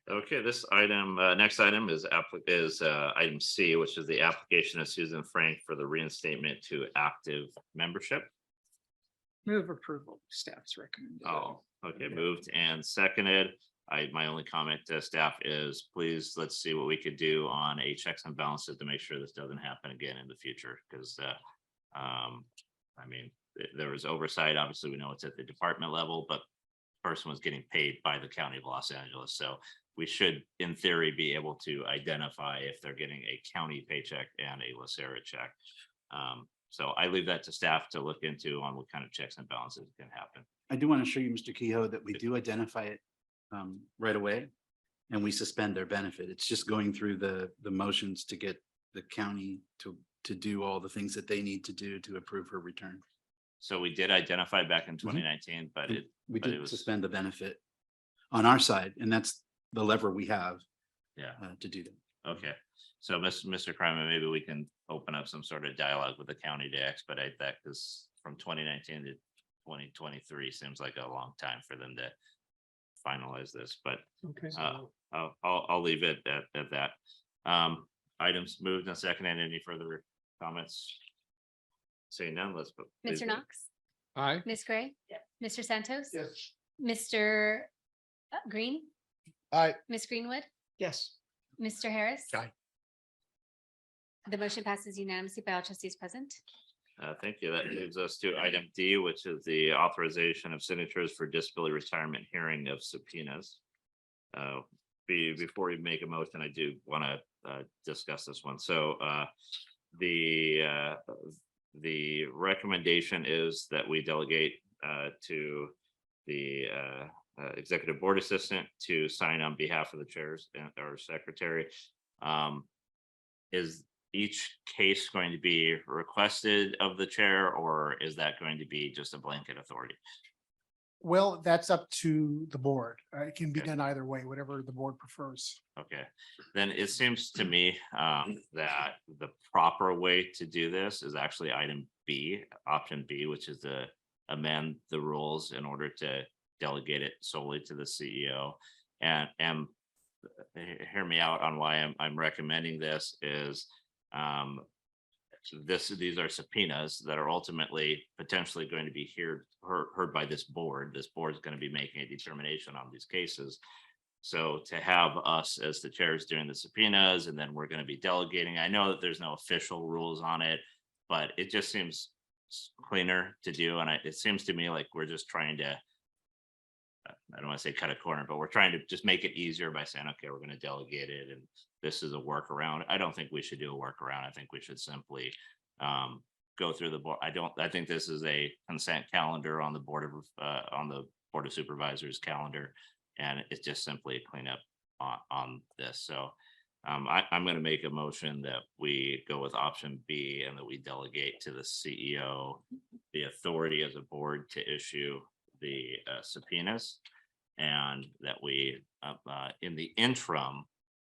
Okay, this item, next item is item C, which is the application of Susan Frank for the reinstatement to active membership. Move approval, staff's recommendation. Oh, okay, moved and seconded. My only comment to staff is, please, let's see what we could do on a checks and balances to make sure this doesn't happen again in the future, because I mean, there was oversight. Obviously, we know it's at the department level, but the person was getting paid by the County of Los Angeles. So we should, in theory, be able to identify if they're getting a county paycheck and a LACERA check. So I leave that to staff to look into on what kind of checks and balances can happen. I do want to show you, Mr. Kehoe, that we do identify it right away. And we suspend their benefit. It's just going through the motions to get the county to do all the things that they need to do to approve her return. So we did identify back in 2019, but And it, We but it did was- suspend the benefit on our side, and that's the lever we have yeah, to do that. okay. So Mr. Kryman, maybe we can open up some sort of dialogue with the county to expedite that, because from 2019 to 2023 seems like a long time for them to finalize this, but Okay. I'll leave it at that. Items moved and seconded. Any further comments? Seeing none, let's. please Mr. vote. Knox, Aye. Ms. Gray, Mr. Santos, Yes. Mr. Green, Aye. Ms. Greenwood, Yes. Mr. Harris. Aye. The motion passes unanimously by all trustees present. Thank you. That moves us to item D, which is the authorization of signatures for disability retirement hearing of subpoenas. Before we make a motion, I do want to discuss this one. So the recommendation is that we delegate to the executive board assistant to sign on behalf of the chairs or secretary. Is each case going to be requested of the chair, or is that going to be just a blanket authority? Well, that's up to the board. It can be Okay. done either way, whatever the board prefers. Okay, then it seems to me that the proper way to do this is actually item B, option B, which is to amend the rules in order to delegate it solely to the CEO. And hear me out on why I'm recommending this is these are subpoenas that are ultimately potentially going to be heard by this board. This board is going to be making a determination on these cases. So to have us as the chairs doing the subpoenas, and then we're going to be delegating. I know that there's no official rules on it, but it just seems cleaner to do. And it seems to me like we're just trying to, I don't want to say cut a corner, but we're trying to just make it easier by saying, okay, we're going to delegate it. And this is a workaround. I don't think we should do a workaround. I think we should simply go through the board. I think this is a consent calendar on the board of supervisors calendar. And it's just simply a cleanup on this. So I'm going to make a motion that we go with option B and that we delegate to the CEO the authority as a board to issue the subpoenas, and that we in the interim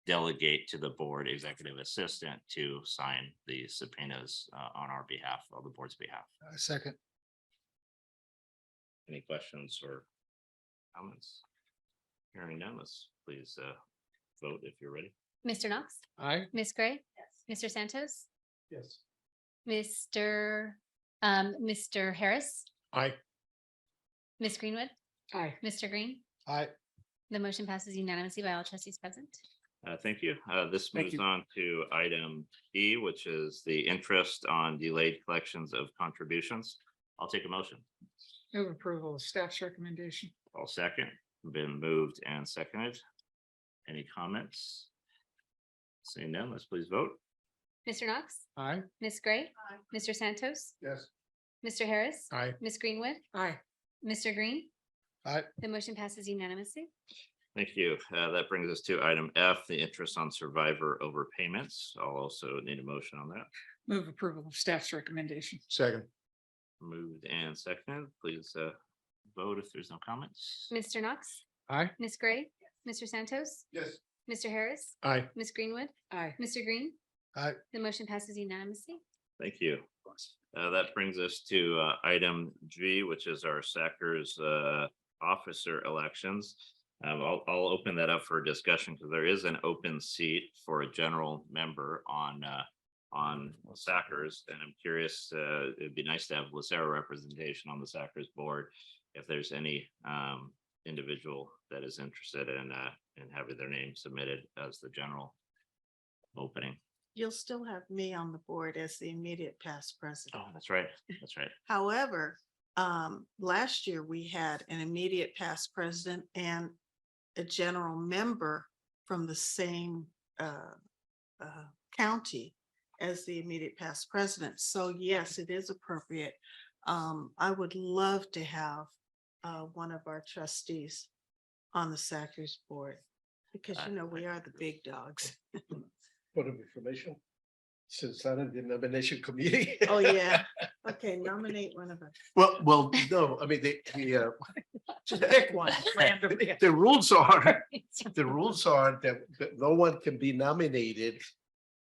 delegate to the board executive assistant to sign the subpoenas on our behalf, on the board's behalf. Second. Any questions or comments? Hearing none, let's please vote if you're ready. Mr. Knox, Aye. Ms. Gray, Mr. Santos, Yes. Mr. Harris, Aye. Ms. Greenwood, Aye. Mr. Green. Aye. The motion passes unanimously by all trustees present. Thank you. This Thank moves you. on to item E, which is the interest on delayed collections of contributions. I'll take a motion. Move approval of staff's recommendation. I'll second. Been moved and seconded. Any comments? Seeing none, let's please vote. Mr. Knox, Aye. Ms. Gray, Mr. Santos, Yes. Mr. Harris, Aye. Ms. Greenwood, Aye. Mr. Green. Aye. The motion passes unanimously. Thank you. That brings us to item F, the interest on survivor overpayments. I'll also need a motion on that. Move approval of staff's recommendation. Second. Moved and seconded. Please vote if there's no comments. Mr. Knox, Aye. Ms. Gray, Mr. Santos, Yes. Mr. Harris, Aye. Ms. Greenwood, Aye. Mr. Green. Aye. The motion passes unanimously. Thank you. That brings us to item G, which is our SACRS officer elections. I'll open that up for discussion because there is an open seat for a general member on SACRS, and I'm curious. It'd be nice to have LACERA representation on the SACRS board if there's any individual that is interested in having their name submitted as the general opening. You'll still have me on the board as the immediate past president. Oh, that's right. That's right. However, last year we had an immediate past president and a general member from the same county as the immediate past president. So yes, it is appropriate. I would love to have one of our trustees on the SACRS board, because you know, we are the big dogs. Point of information. Since I'm in the nomination committee. Oh, yeah. Okay, nominate one of us. Well, no, I mean, Just pick one randomly. the rules are that no one can be nominated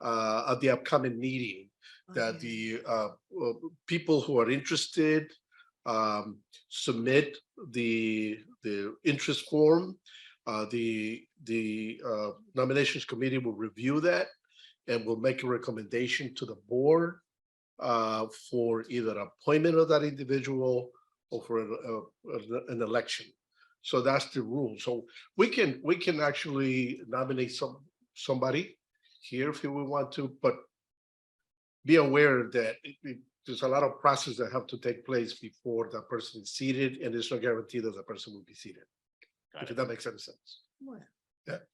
at the upcoming meeting, that Okay. the people who are interested submit the interest form. The nominations committee will review that and will make a recommendation to the board for either appointment of that individual or for an election. So that's the rule. So we can actually nominate somebody here if we want to, but be aware that there's a lot of process that have to take place before that person is seated, and there's no guarantee that the person will be seated. Got If it. that makes any sense. Well,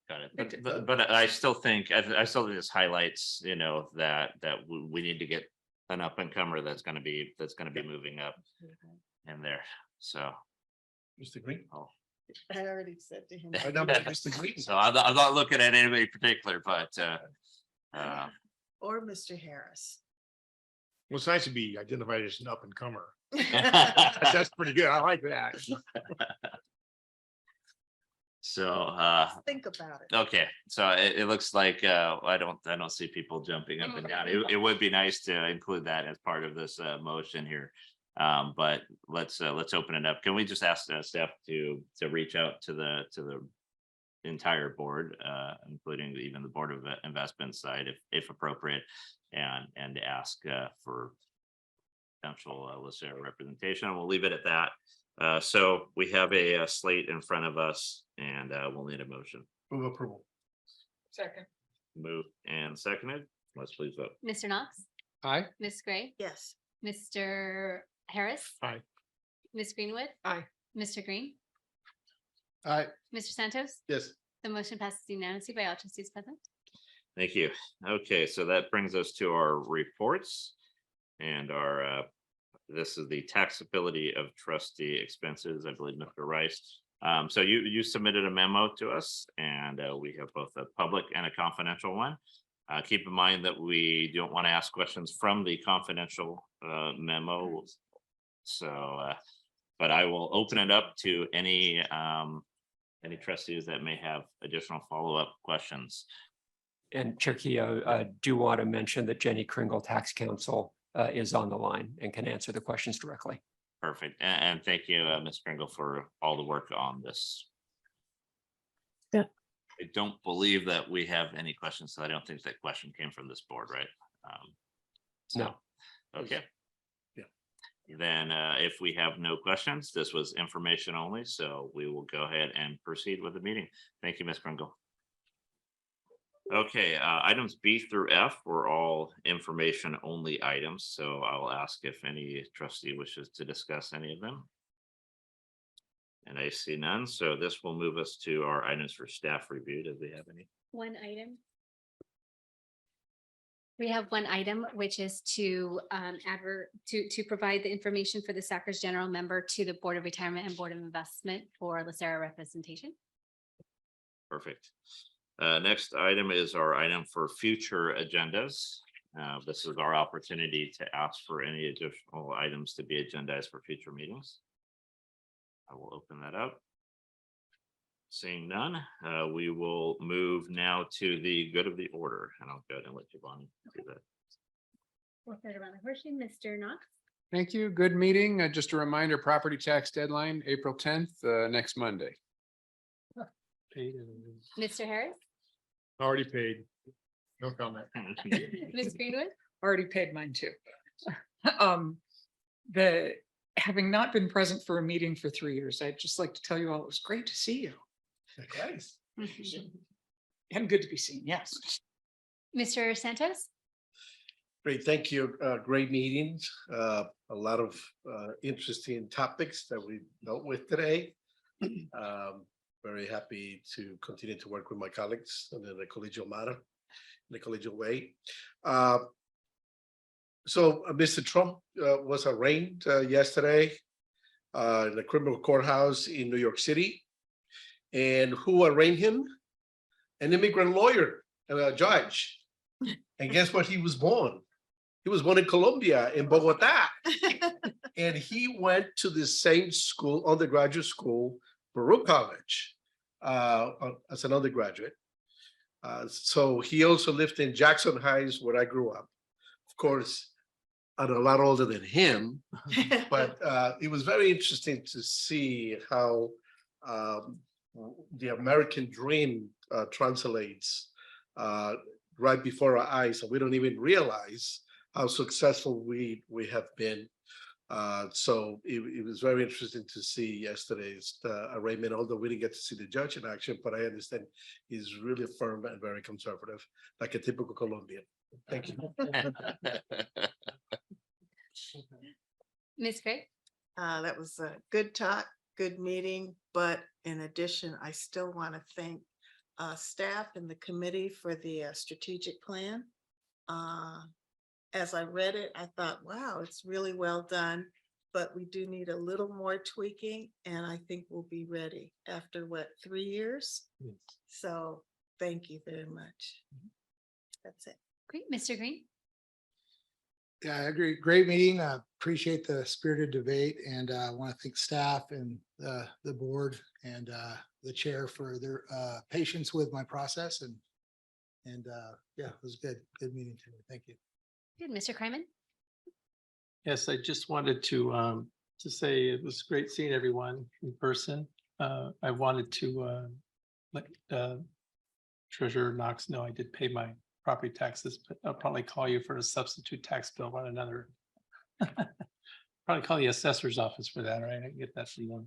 Got it. But I still think, I still think this highlights, you know, that we need to get an up and comer that's gonna be moving up in there. So. Mr. Green? I already said to him. I nominate Mr. Green. So I'm not looking at anybody particular, but Or Mr. Harris. Well, it's nice to be identified as an up and comer. so That's pretty good. I like that. Think about it. okay, so it looks like I don't see people jumping up and down. It would be nice to include that as part of this motion here. But let's open it up. Can we just ask staff to reach out to the entire board, including even the Board of Investment side, if appropriate, and ask for potential LACERA representation. And we'll leave it at that. So we have a slate in front of us, and we'll need a motion. Move approval. Second. Moved and seconded. Let's please vote. Mr. Knox, Aye. Ms. Gray, Yes. Mr. Harris. Aye. Ms. Greenwood. Aye. Mr. Green, Aye. Mr. Santos. Yes. The motion passes unanimously by all trustees present. Thank you. Okay, so that brings us to our reports and our, this is the taxability of trustee expenses, I believe, Mr. Rice. So you submitted a memo to us, and we have both a public and a confidential one. Keep in mind that we don't want to ask questions from the confidential memo. So, but I will open it up to any trustees that may have additional follow-up questions. And Chair Keogh, I do want to mention that Jenny Kringle, Tax Counsel, is on the line and can answer the questions directly. Perfect. And thank you, Ms. Kringle, for all the work on this. Yeah. I don't believe that we have any questions, so I don't think that question came from this board, right? No. Okay. Yeah. Then if we have no questions, this was information only, so we will go ahead and proceed with the meeting. Thank you, Ms. Kringle. Okay, items B through F were all information only items, so I will ask if any trustee wishes to discuss any of them. And I see none, so this will move us to our items for staff review. Does we have any? One item. We have one item, which is to to provide the information for the SACRS general member to the Board of Retirement and Board of Investment for LACERA representation. Perfect. Next item is our item for future agendas. This is our opportunity to ask for any additional items to be agendized for future meetings. I will open that up. Seeing none, we will move now to the good of the order, and I'll go ahead and let Giovanni do that. We'll start around the horseshoe. Mr. Knox. Thank you. Good meeting. Just a reminder, property tax deadline, April 10th, next Monday. Mr. Harris. Already paid. No comment. Ms. Greenwood. Already paid mine too. Having not been present for a meeting for 3 years, I'd just like to tell you all it was great to see you. Nice. And good to be seen, yes. Mr. Santos. Great, thank you. Great meetings. A lot of interesting topics that we dealt with today. very happy to continue to work with my colleagues in the collegial manner, in the collegial way. So Mr. Trump was arraigned yesterday in the criminal courthouse in New York City. And who arraigned him? An immigrant lawyer, a judge. And guess where he was born? He was born in Colombia, in Bogota. And he went to the same school, undergraduate school, Baruch College, as an undergraduate. So he also lived in Jackson Heights, where I grew up. Of course, I'm a lot older than him, but it was very interesting to see how the American dream translates right before our eyes, and we don't even realize how successful we have been. So it was very interesting to see yesterday's arraignment, although we didn't get to see the judge in action, but I understand he's really firm and very conservative, like a typical Colombian. Thank you. Ms. Gray? That was a good talk, good meeting, but in addition, I still want to thank staff and the committee for the strategic plan. As I read it, I thought, wow, it's really well done, but we do need a little more tweaking, and I think we'll be ready after what, 3 years? Yes. So thank you very much. That's it. Great. Mr. Green? Yeah, I agree. Great meeting. Appreciate the spirited debate, and I want to thank staff and the board and the chair for their patience with my process. And yeah, it was good. Good meeting today. Thank you. Good. Mr. Kryman? Yes, I just wanted to say it was great seeing everyone in person. I wanted to let Treasurer Knox know I did pay my property taxes, but I'll probably call you for a substitute tax bill on another. Probably call the assessor's office for that, right? I can get that for you.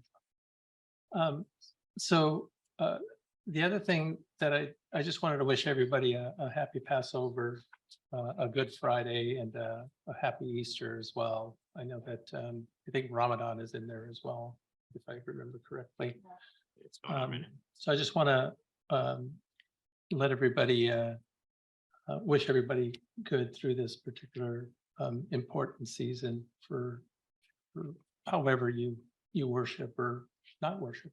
So the other thing that I just wanted to wish everybody a happy Passover, a Good Friday, and a happy Easter as well. I know that I think Ramadan is in there as well, if I remember correctly. It's going on, man. So I just want to let everybody wish everybody good through this particular important season for however you worship or not worship.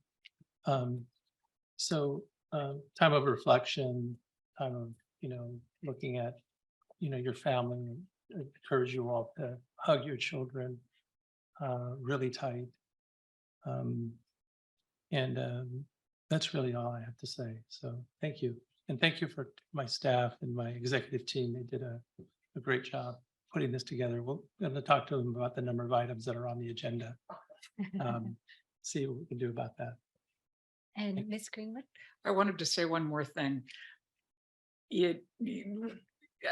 So time of reflection, time of looking at your family. I encourage you all to hug your children really tight. That's really all I have to say. So thank you. And thank you for my staff and my executive team. They did a great job putting this together. We're going to talk to them about the number of items that are on the agenda. See what we can do about that. And Ms. Greenwood? I wanted to say one more thing. A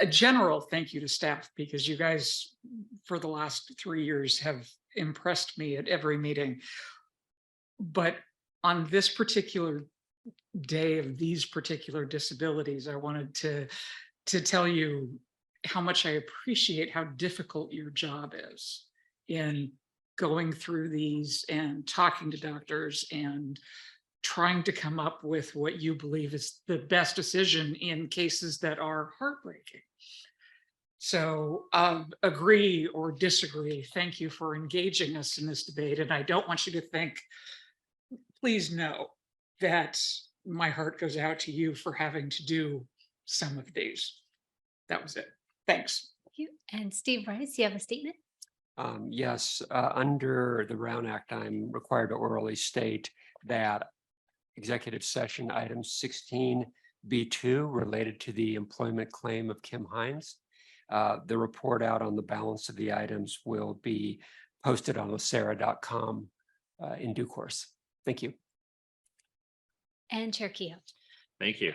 general thank you to staff, because you guys for the last 3 years have impressed me at every meeting. But on this particular day of these particular disabilities, I wanted to tell you how much I appreciate how difficult your job is in going through these and talking to doctors and trying to come up with what you believe is the best decision in cases that are heartbreaking. So agree or disagree, thank you for engaging us in this debate. And I don't want you to think, please know that my heart goes out to you for having to do some of these. That was it. Thanks. Thank you. And Steve Rice, you have a statement? Yes, under the Brown Act, I'm required to orally state that executive session item 16B2 related to the employment claim of Kim Hines. The report out on the balance of the items will be posted on LACERA.com in due course. Thank you. And Chair Keogh? Thank you.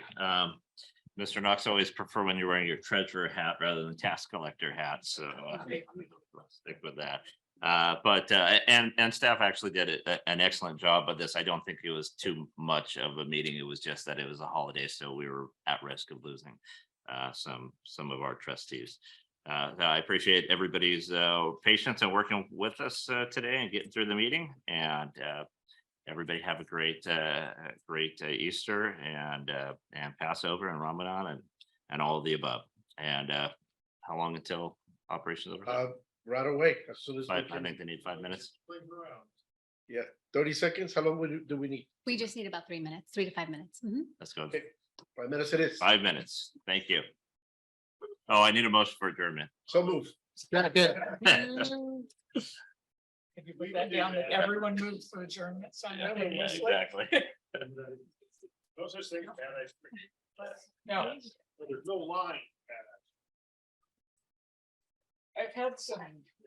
Mr. Knox always prefer when you're wearing your treasurer hat rather than tax collector hat, so let's stick with that. And staff actually did an excellent job of this. I don't think it was too much of a meeting. It was just that it was a holiday, so we were at risk of losing some of our trustees. I appreciate everybody's patience and working with us today and getting through the meeting. And everybody have a great Easter and Passover and Ramadan and all of the above. And how long until operations over? Right away, as soon as. we I can. think they need 5 minutes. Yeah, 30 seconds. How long do we need? We just need about 3 minutes, 3 to 5 minutes. Mhm. Let's go. Okay. 5 minutes it is. 5 minutes. Thank you. Oh, I need a motion for adjournment. So move. If you put that down, that everyone moves to adjournment. sign up. Yeah, exactly. No such thing as bad ice cream. No, There's no line. I've had some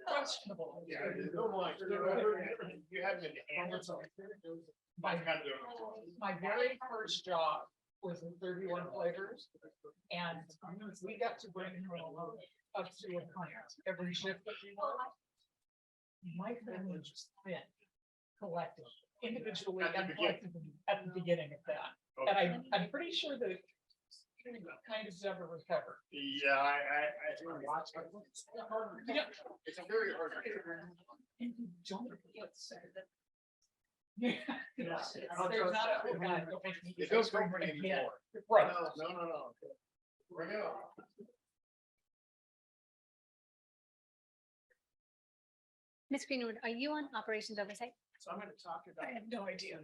questionable. Yeah, there's no line. You haven't been. My very first job was in 31 flavors. And we got to bring up to a plant every shift that we worked. My family just went collective, individually and collectively at the beginning of that. And I'm pretty sure that it kind of never recovered. Yeah, I watched. Yeah. It's a very hard. And you don't get sad. Yeah. There's not a whole guy. Don't make me It feels over comforting again. anymore. Right. No. Bring it on. Ms. Greenwood, are you on operations oversight? So I'm gonna talk about. I have no idea.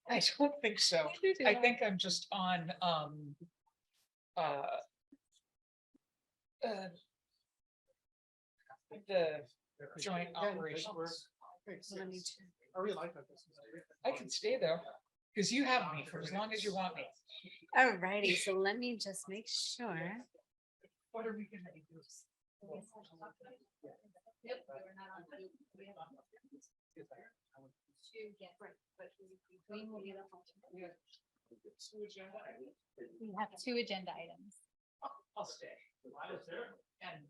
I don't think so. I think I'm just on, the joint operations. I really like that. Oh. I can stay there, because you have me for as long as you want me. Alrighty, so let me just make sure. What are we gonna do? Yep, we're not on. We have 2 agenda items. I'll stay. And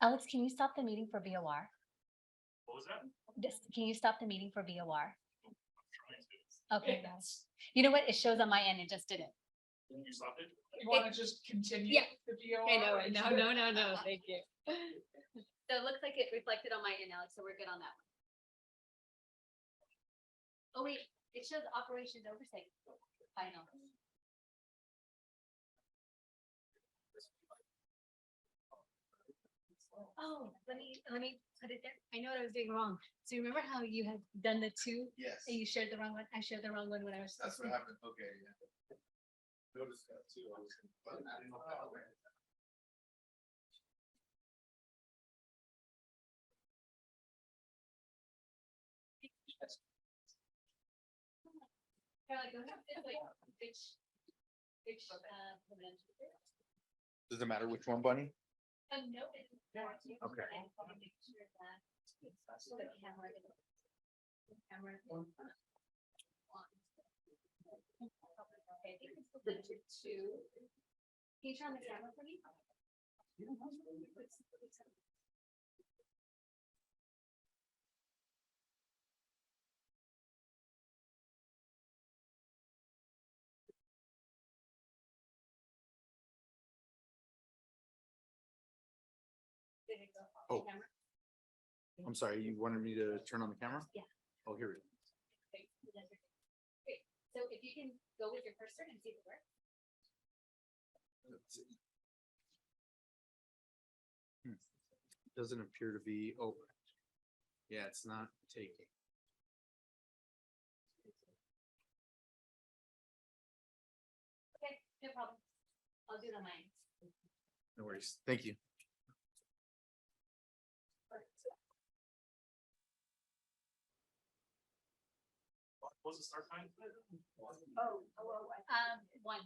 Alex, can you stop the meeting for VOR? What was that? Can you stop the meeting for VOR? Okay, guys. You know what? It shows on my end. It just didn't. You stopped it? you wanna just continue? Yeah. the DOR? No, thank you. So it looks like it reflected on my end, Alex, so we're good on that one. Oh, wait, it shows operations oversight. Final. Oh, let me put it there. I know what I was doing wrong. So you remember how you had done the 2 Yes, and you shared the wrong one? I shared the wrong one when I was. that's what happened. Okay, yeah. Noticed that too. But I didn't know how. Caroline, go ahead. It's like, which, Does it matter which one, Bunny? no. Okay. I wanna make sure that the camera is- the camera is on. Okay, I think it's the picture 2. Can you turn on the camera for me? There you go. Oh. Camera. I'm sorry, you wanted me to turn on the camera? Yeah. Oh, here we go. Great. So if you can go with your cursor and see if it works. Let's see. Doesn't appear to be open. Yeah, it's not taking. Okay, no problem. I'll do it on mine. No worries. Thank you. What's the start time? 1.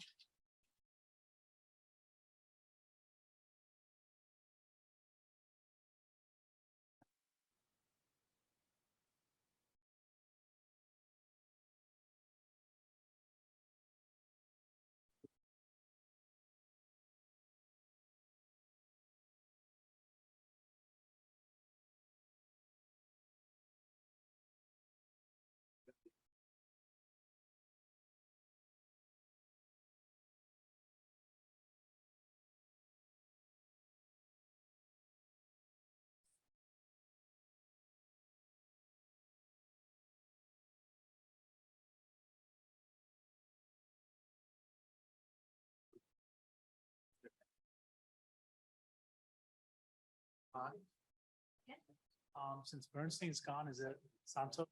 Since Bernstein's gone, is it Santos?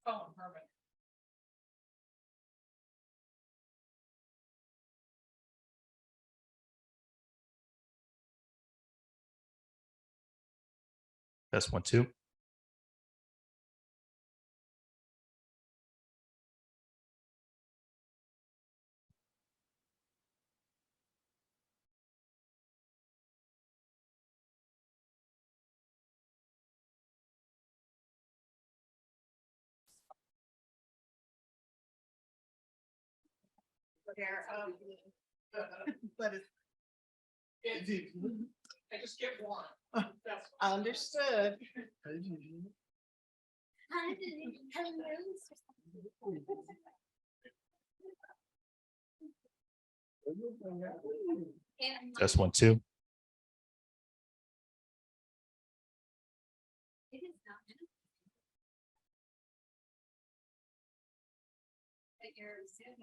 Oh, perfect. That's 1, 2. But it's I just get one. That's understood. That's 1, 2. It is not. That you're Zoom.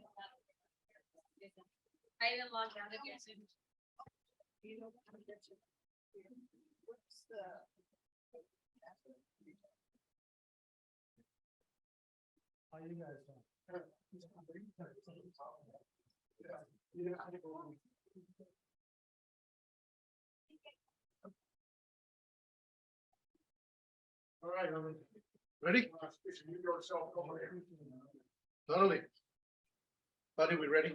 I even logged out of your Zoom. How you guys doing? All right, ready? Totally. Buddy, we ready?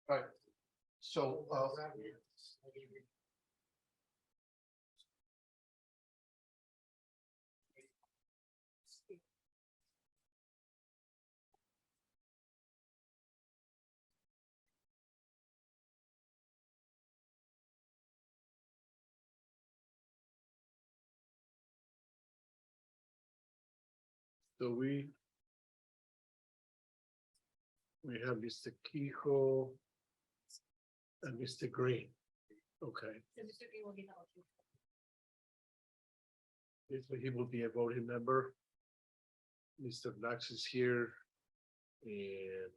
All right, so, we have Mr. Kehoe and Mr. Green. Okay. So he will be a voting member. Mr. Knox is here. And